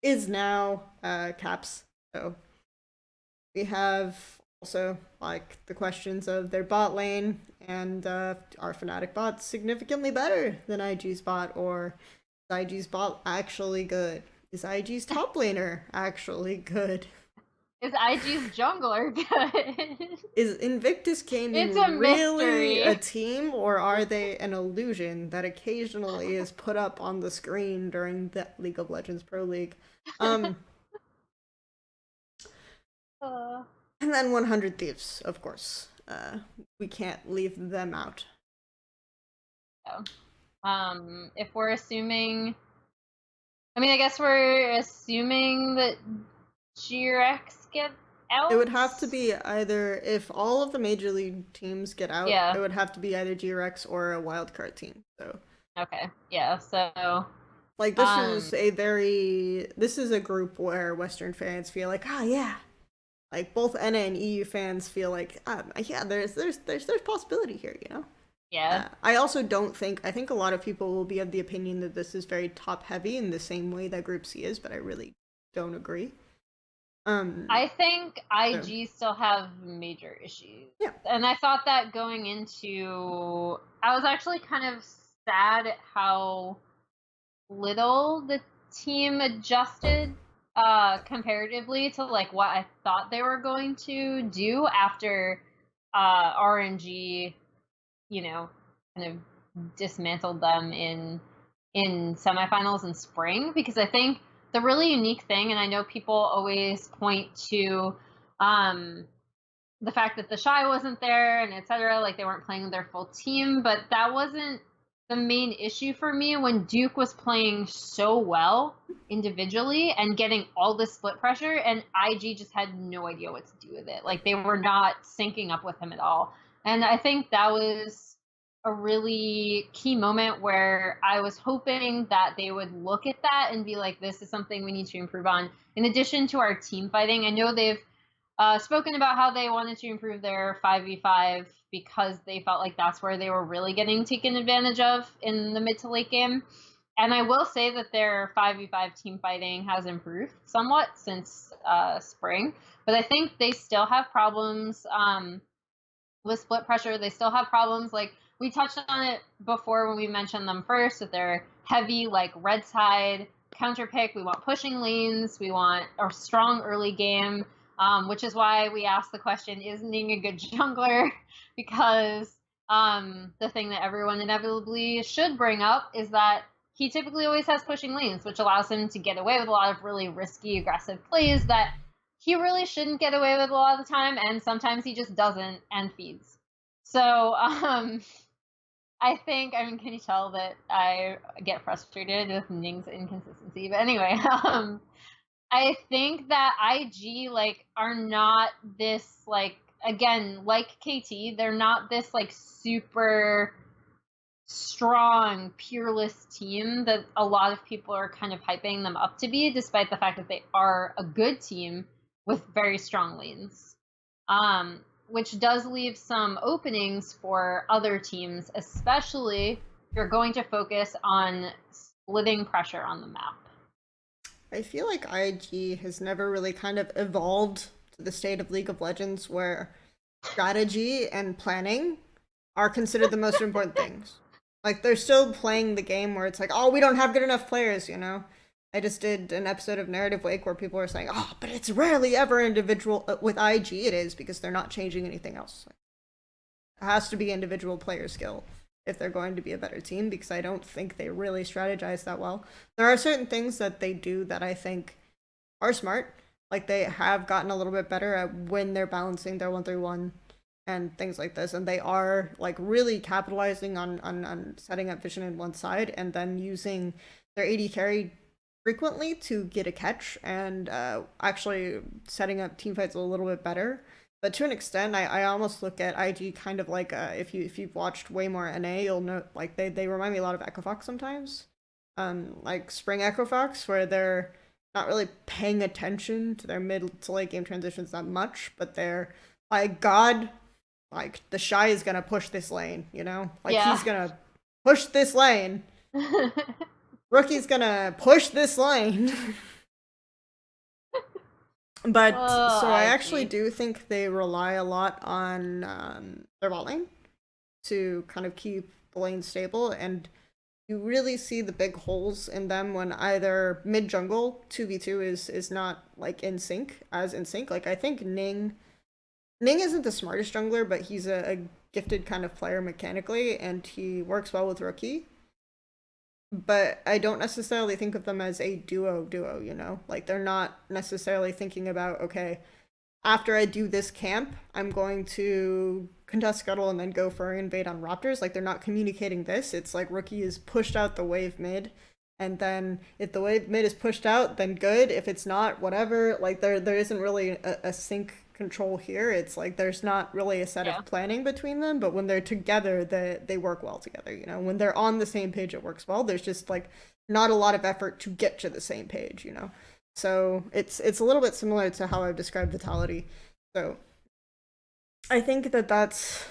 is now Caps. So we have also like the questions of their bot lane and are Fnatic bots significantly better than IG's bot, or is IG's bot actually good? Is IG's top laner actually good? Is IG's jungler good? Is Invictus Gaming really a team, or are they an illusion that occasionally is put up on the screen during the League of Legends Pro League? And then 100 Thieves, of course. We can't leave them out. If we're assuming... I mean, I guess we're assuming that GRX get out? It would have to be either, if all of the major league teams get out, it would have to be either GRX or a wildcard team. So okay, yeah, so like this is a group where Western fans feel like, yeah, like both NA and EU fans feel like, yeah, there's possibility here, you know. Yeah. I also don't think, I think a lot of people will be of the opinion that this is very top heavy in the same way that Group C is, but I really don't agree. I think IG still have major issues. Yeah. And I thought that going into... I was actually kind of sad at how little the team adjusted comparatively to like what I thought they were going to do after RNG, you know, kind of dismantled them in semifinals in spring, because I think the really unique thing, and I know people always point to the fact that the Shy wasn't there and etc., like they weren't playing with their full team, but that wasn't the main issue for me when Duke was playing so well individually and getting all this split pressure, and IG just had no idea what to do with it. Like they were not syncing up with him at all. And I think that was a really key moment where I was hoping that they would look at that and be like, this is something we need to improve on. In addition to our team fighting, I know they've spoken about how they wanted to improve their 5v5 because they felt like that's where they were really getting taken advantage of in the mid to late game. And I will say that their 5v5 team fighting has improved somewhat since spring, but I think they still have problems with split pressure. They still have problems, like we touched on it before when we mentioned them first, that they're heavy, like red side counter pick. We want pushing lanes. We want a strong early game, which is why we asked the question, is Ning a good jungler? Because the thing that everyone inevitably should bring up is that he typically always has pushing lanes, which allows him to get away with a lot of really risky, aggressive plays that he really shouldn't get away with a lot of the time, and sometimes he just doesn't and feeds. So, I think, I mean, can you tell that I get frustrated with Ning's inconsistency? But anyway, I think that IG like are not this like, again, like KT, they're not this like super strong, peerless team that a lot of people are kind of hyping them up to be, despite the fact that they are a good team with very strong lanes. Which does leave some openings for other teams, especially if you're going to focus on splitting pressure on the map. I feel like IG has never really kind of evolved to the state of League of Legends where strategy and planning are considered the most important things. Like, they're still playing the game where it's like, oh, we don't have good enough players, you know? I just did an episode of Narrative Wake where people were saying, oh, but it's rarely ever individual. With IG, it is because they're not changing anything else. It has to be individual player skill if they're going to be a better team, because I don't think they really strategize that well. There are certain things that they do that I think are smart. Like, they have gotten a little bit better at when they're balancing their 1-3-1 and things like this, and they are like really capitalizing on setting up vision in one side and then using their AD carry frequently to get a catch and actually setting up team fights a little bit better. But to an extent, I almost look at IG kind of like if you've watched way more NA, you'll know like they remind me a lot of Echo Fox sometimes, like Spring Echo Fox, where they're not really paying attention to their mid to late game transitions that much, but they're like, God, like the Shy is gonna push this lane, you know, like he's gonna push this lane. Rookie's gonna push this lane. But so I actually do think they rely a lot on their bot lane to kind of keep the lane stable, and you really see the big holes in them when either mid jungle 2v2 is not like in sync. Like, I think Ning isn't the smartest jungler, but he's a gifted kind of player mechanically, and he works well with Rookie. But I don't necessarily think of them as a duo, you know? Like, they're not necessarily thinking about, okay, after I do this camp, I'm going to contest Scuttle and then go for an invade on Raptors. Like, they're not communicating this. It's like Rookie is pushed out the wave mid, and then if the wave mid is pushed out, then good. If it's not, whatever. Like, there isn't really a sync control here. It's like there's not really a set of planning between them, but when they're together, they work well together, you know? When they're on the same page, it works well. There's just like not a lot of effort to get to the same page, you know? So it's a little bit similar to how I've described Vitality. So I think that's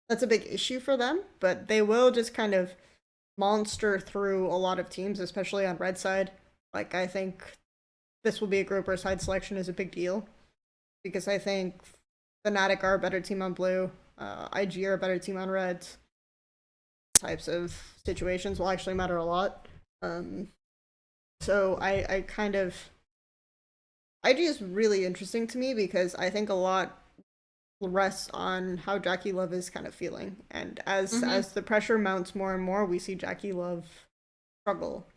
a big issue for them, but they will just kind of monster through a lot of teams, especially on red side. Like, I think this will be a group where side selection is a big deal, because I think Fnatic are a better team on blue, IG are a better team on red. Types of situations will actually matter a lot. So I kind of... IG is really interesting to me because I think a lot rests on how Jackie Love is kind of feeling. And as the pressure mounts more and more, we see Jackie Love struggle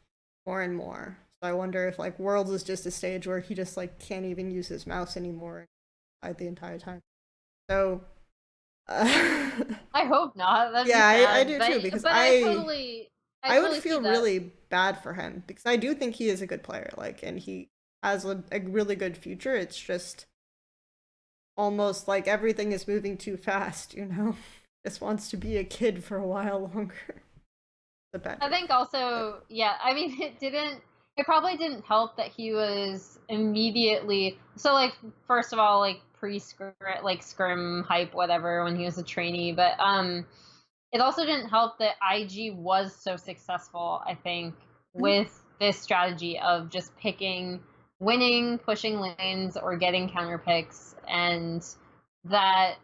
more and more. So I wonder if like Worlds is just a stage where he just like can't even use his mouse anymore the entire time. So I hope not. That'd I do too, because I would feel really bad for him, because I do think he is a good player, like, and he has a really good future. It's just almost like everything is moving too fast, you know? Just wants to be a kid for a while longer. I think also, yeah, I mean, it probably didn't help that he was immediately, so like, first of all, like scrim hype, whatever, when he was a trainee, but it also didn't help that IG was so successful, I think, with this strategy of just winning, pushing lanes, or getting counter picks, and that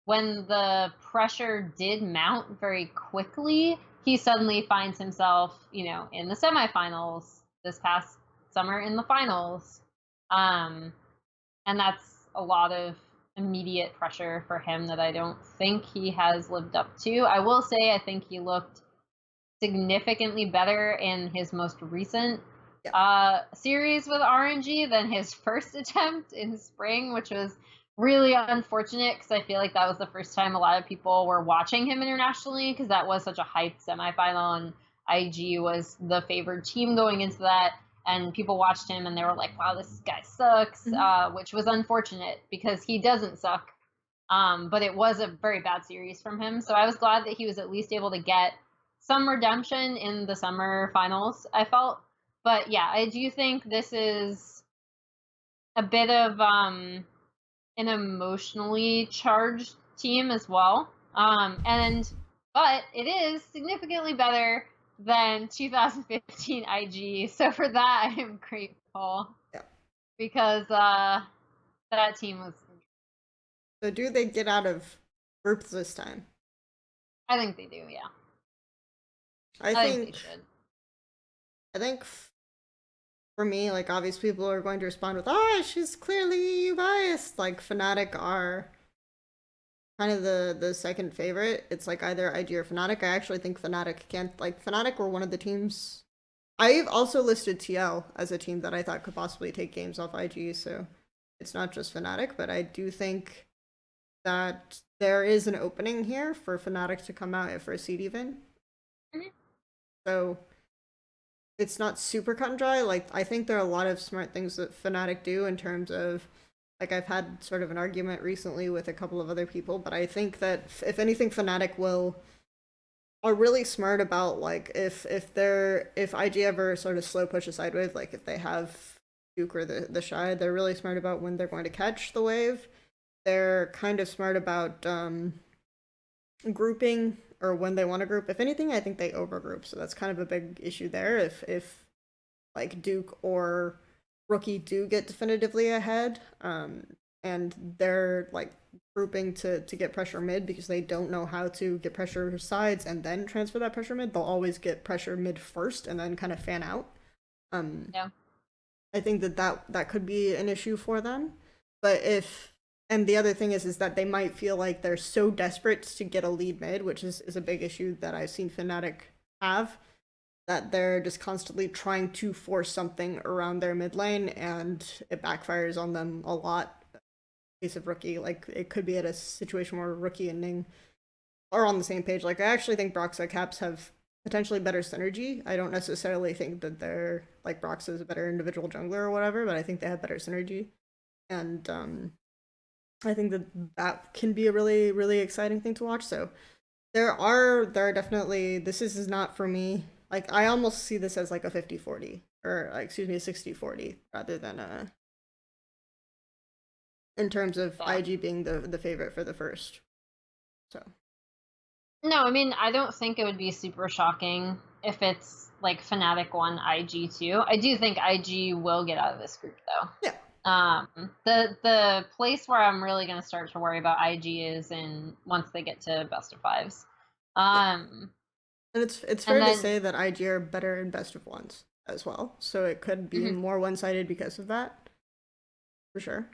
when the pressure did mount very quickly, he suddenly finds himself, you know, in the semifinals this past summer, in the finals. And that's a lot of immediate pressure for him that I don't think he has lived up to. I will say I think he looked significantly better in his most recent series with RNG than his first attempt in spring, which was really unfortunate because I feel like that was the first time a lot of people were watching him internationally because that was such a hyped semifinal and IG was the favored team going into that. And people watched him and they were like, wow, this guy sucks, which was unfortunate because he doesn't suck. But it was a very bad series from him. So I was glad that he was at least able to get some redemption in the summer finals, I felt. But yeah, I do think this is a bit of an emotionally charged team as well. But it is significantly better than 2015 IG. So for that, I am grateful. Yeah. Because that team was. So do they get out of groups this time? I think they do, yeah. I think they should. I think for me, like, obviously people are going to respond with, "Oh, she's clearly EU biased." Like, Fnatic are kind of the second favorite. It's like either IG or Fnatic. I actually think Fnatic can't, like, Fnatic were one of the teams. I've also listed TL as a team that I thought could possibly take games off IG, so it's not just Fnatic, but I do think that there is an opening here for Fnatic to come out at first seed even. So it's not super cut and dry. Like, I think there are a lot of smart things that Fnatic do in terms of, like, I've had sort of an argument recently with a couple of other people, but I think that if anything, Fnatic are really smart about, like, if IG ever sort of slow pushes sideways, like if they have Duke or the Shy, they're really smart about when they're going to catch the wave. They're kind of smart about grouping or when they want to group. If anything, I think they overgroup, so that's kind of a big issue there. If like Duke or Rookie do get definitively ahead, and they're like grouping to get pressure mid because they don't know how to get pressure sides and then transfer that pressure mid, they'll always get pressure mid first and then kind of fan out. Yeah. I think that could be an issue for them. But and the other thing is that they might feel like they're so desperate to get a lead mid, which is a big issue that I've seen Fnatic have, that they're just constantly trying to force something around their mid lane, and it backfires on them a lot. In the case of Rookie, like, it could be at a situation where Rookie and Ning are on the same page. Like, I actually think Broxah Caps have potentially better synergy. I don't necessarily think that they're, like, Broxah is a better individual jungler or whatever, but I think they have better synergy. And I think that can be a really, really exciting thing to watch. So there are definitely, this is not for me. Like, I almost see this as like a 50-40, or excuse me, a 60-40 rather than in terms of IG being the favorite for the first. So no, I mean, I don't think it would be super shocking if it's like Fnatic 1, IG 2. I do think IG will get out of this group though. yeah. The place where I'm really gonna start to worry about IG is once they get to best of fives. And it's fair to say that IG are better in best of ones as well, so it could be more one-sided because of that, for sure.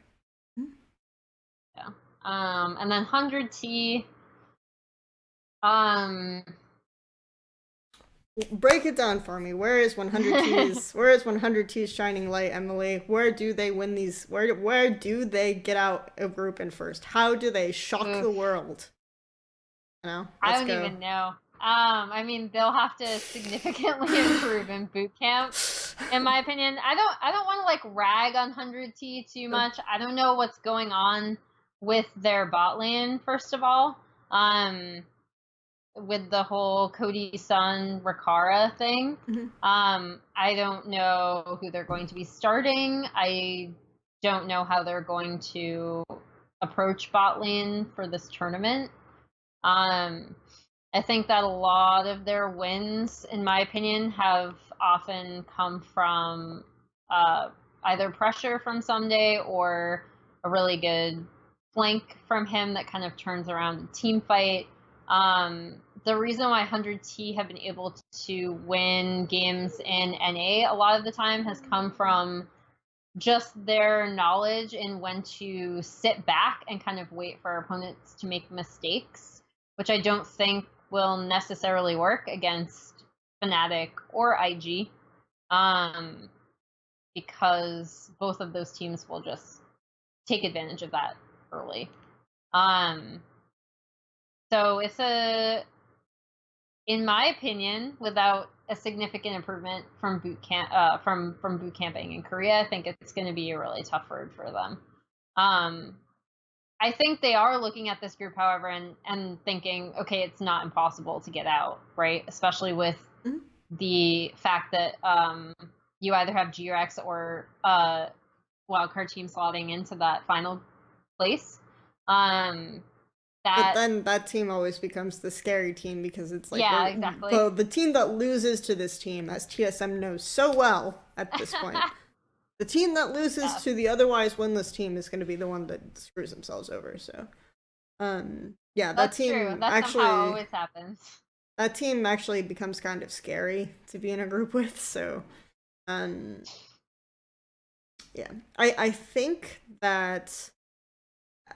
Yeah. And then 100T. Break it down for me. Where is 100T's? Where is 100T's shining light, Emily? Where do they win these? Where do they get out of group in first? How do they shock the world? You know, I don't even know. I mean, they'll have to significantly improve in boot camp, in my opinion. I don't want to like rag on 100T too much. I don't know what's going on with their bot lane, first of all. With the whole Cody Sun Rakara thing. I don't know who they're going to be starting. I don't know how they're going to approach bot lane for this tournament. I think that a lot of their wins, in my opinion, have often come from either pressure from Sunday or a really good flank from him that kind of turns around the team fight. The reason why 100T have been able to win games in NA a lot of the time has come from just their knowledge in when to sit back and kind of wait for opponents to make mistakes, which I don't think will necessarily work against Fnatic or IG, because both of those teams will just take advantage of that early. So it's in my opinion, without a significant improvement from boot camp, from boot camping in Korea, I think it's going to be a really tough road for them. I think they are looking at this group, however, and thinking, okay, it's not impossible to get out, right? Especially with the fact that you either have G-Rex or wildcard team slotting into that final place. But then that team always becomes the scary team because it's like, yeah, exactly. the team that loses to this team, as TSM knows so well at this point, the team that loses to the otherwise winless team is going to be the one that screws themselves over. So, yeah, that That's team true. That actually somehow always happens. That team actually becomes kind of scary to be in a group with. So, yeah, I think that.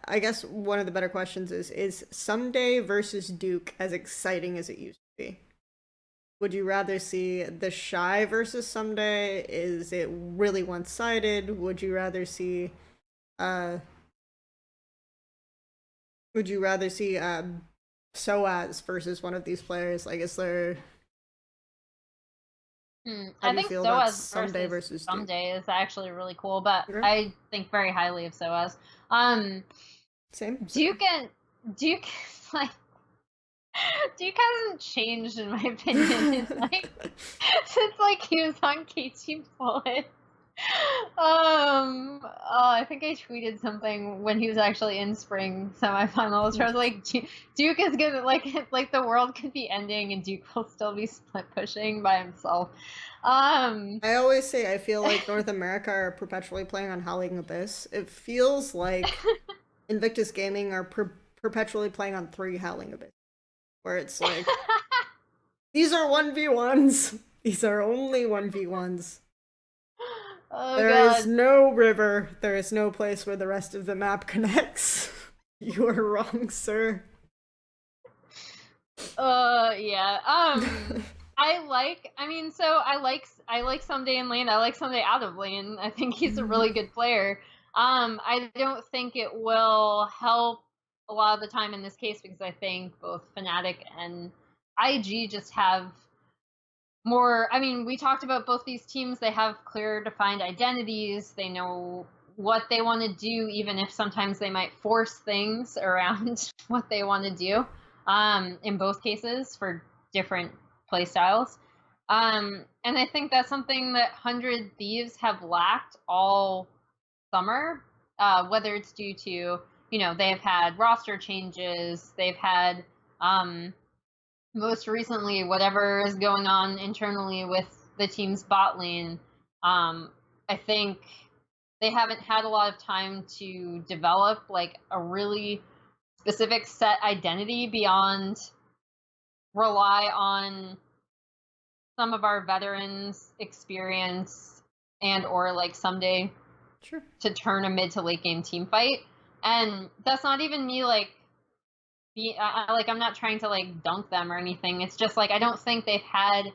I guess one of the better questions is Someday versus Duke as exciting as it used to be? Would you rather see the Shy versus Someday? Is it really one-sided? Would you rather see SOAS versus one of these players? Like, is there I think SOAS Someday versus Duke? Someday is actually really cool, but Okay. I think very highly of SOAS. Same. Duke is like Duke hasn't changed in my opinion. It's like since like he was on KT Bullet. I think I tweeted something when he was actually in spring semifinals where I was like, Duke is gonna like the world could be ending and Duke will still be split pushing by himself. I always say I feel like North America are perpetually playing on Howling Abyss. It feels like Invictus Gaming are perpetually playing on 3 Howling Abyss, where it's like these are 1v1s. These are only 1v1s. There is no river. There is no place where the rest of the map connects. You are wrong, sir. Yeah. I like Someday in lane. I like Someday out of lane. I think he's a really good player. I don't think it will help a lot of the time in this case because I think both Fnatic and IG just have more. I mean, we talked about both these teams. They have clear defined identities. They know what they want to do, even if sometimes they might force things around what they want to do. In both cases for different play styles. And I think that's something that 100 Thieves have lacked all summer, whether it's due to, they've had roster changes, they've had, most recently, whatever is going on internally with the team's bot lane. I think they haven't had a lot of time to develop like a really specific set identity beyond rely on some of our veterans' experience and or like Someday to turn a mid to late game team fight. And that's not even me like I'm not trying to like dunk them or anything. It's just like I don't think they've had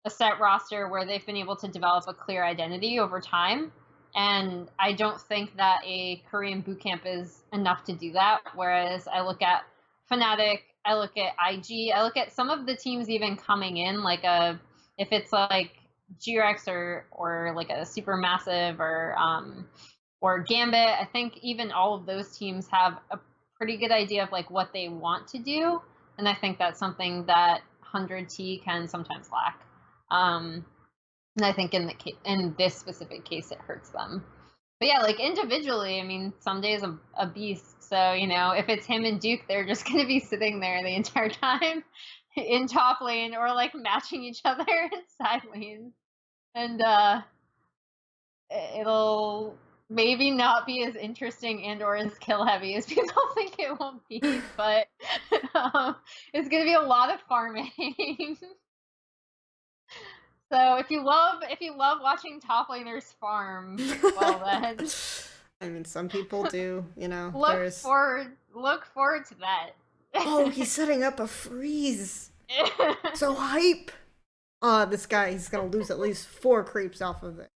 a set roster where they've been able to develop a clear identity over time. And I don't think that a Korean bootcamp is enough to do that. Whereas I look at Fnatic, I look at IG, I look at some of the teams even coming in, like if it's like G-Rex or like a Supermassive or Gambit, I think even all of those teams have a pretty good idea of like what they want to do. And I think that's something that 100T can sometimes lack. And I think in this specific case, it hurts them. But yeah, like individually, I mean, Someday is a beast. So, if it's him and Duke, they're just going to be sitting there the entire time in top lane or like matching each other in side lanes. And it'll maybe not be as interesting and or as kill heavy as people think it will be. But it's going to be a lot of farming. So if you love watching top laners farm, well then I mean, some people do, Look forward to that. Oh, he's setting up a freeze. So hype. This guy, he's gonna lose at least 4 creeps off of it.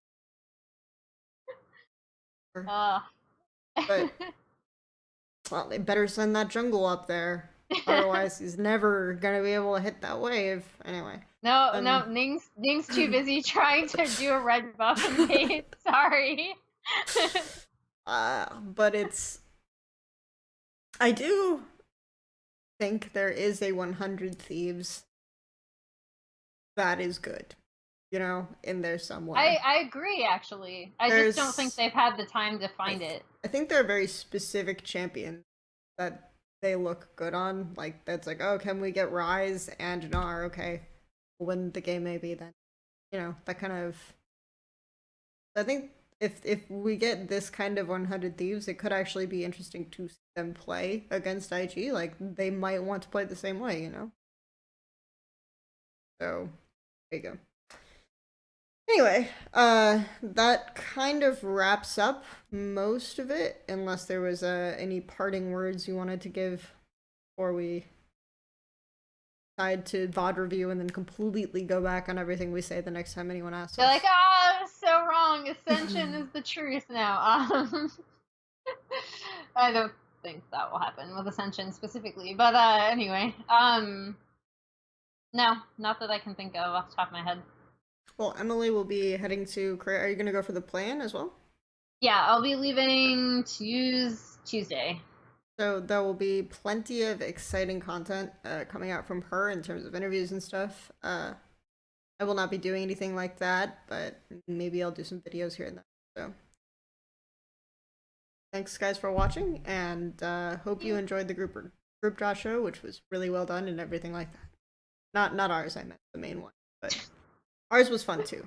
But Well, they better send that jungle up there. Otherwise, he's never gonna be able to hit that wave. Anyway. No, Ning's too busy trying to do a red buff and Kate. Sorry. But I do think there is a 100 Thieves that is good, in there somewhere. I agree, actually. I just don't think they've had the time to find it. I think there are very specific champions that they look good on. Like, that's like, oh, can we get Rise and Gnar? Okay, we'll win the game maybe then. That kind of... I think if we get this kind of 100 Thieves, it could actually be interesting to see them play against IG. Like, they might want to play the same way, So, there you go. Anyway, that kind of wraps up most of it, unless there was any parting words you wanted to give before we decide to VOD review and then completely go back on everything we say the next time anyone asks us. They're like, I was so wrong. Ascension is the truth now. I don't think that will happen with Ascension specifically, but anyway, no, not that I can think of off the top of my head. Well, Emily will be heading to Korea. Are you going to go for the plan as well? Yeah, I'll be leaving Tuesday. So there will be plenty of exciting content coming out from her in terms of interviews and stuff. I will not be doing anything like that, but maybe I'll do some videos here and there. So thanks, guys, for watching, and hope you enjoyed the group draw show, which was really well done and everything like that. Not ours, I meant the main one, but ours was fun too.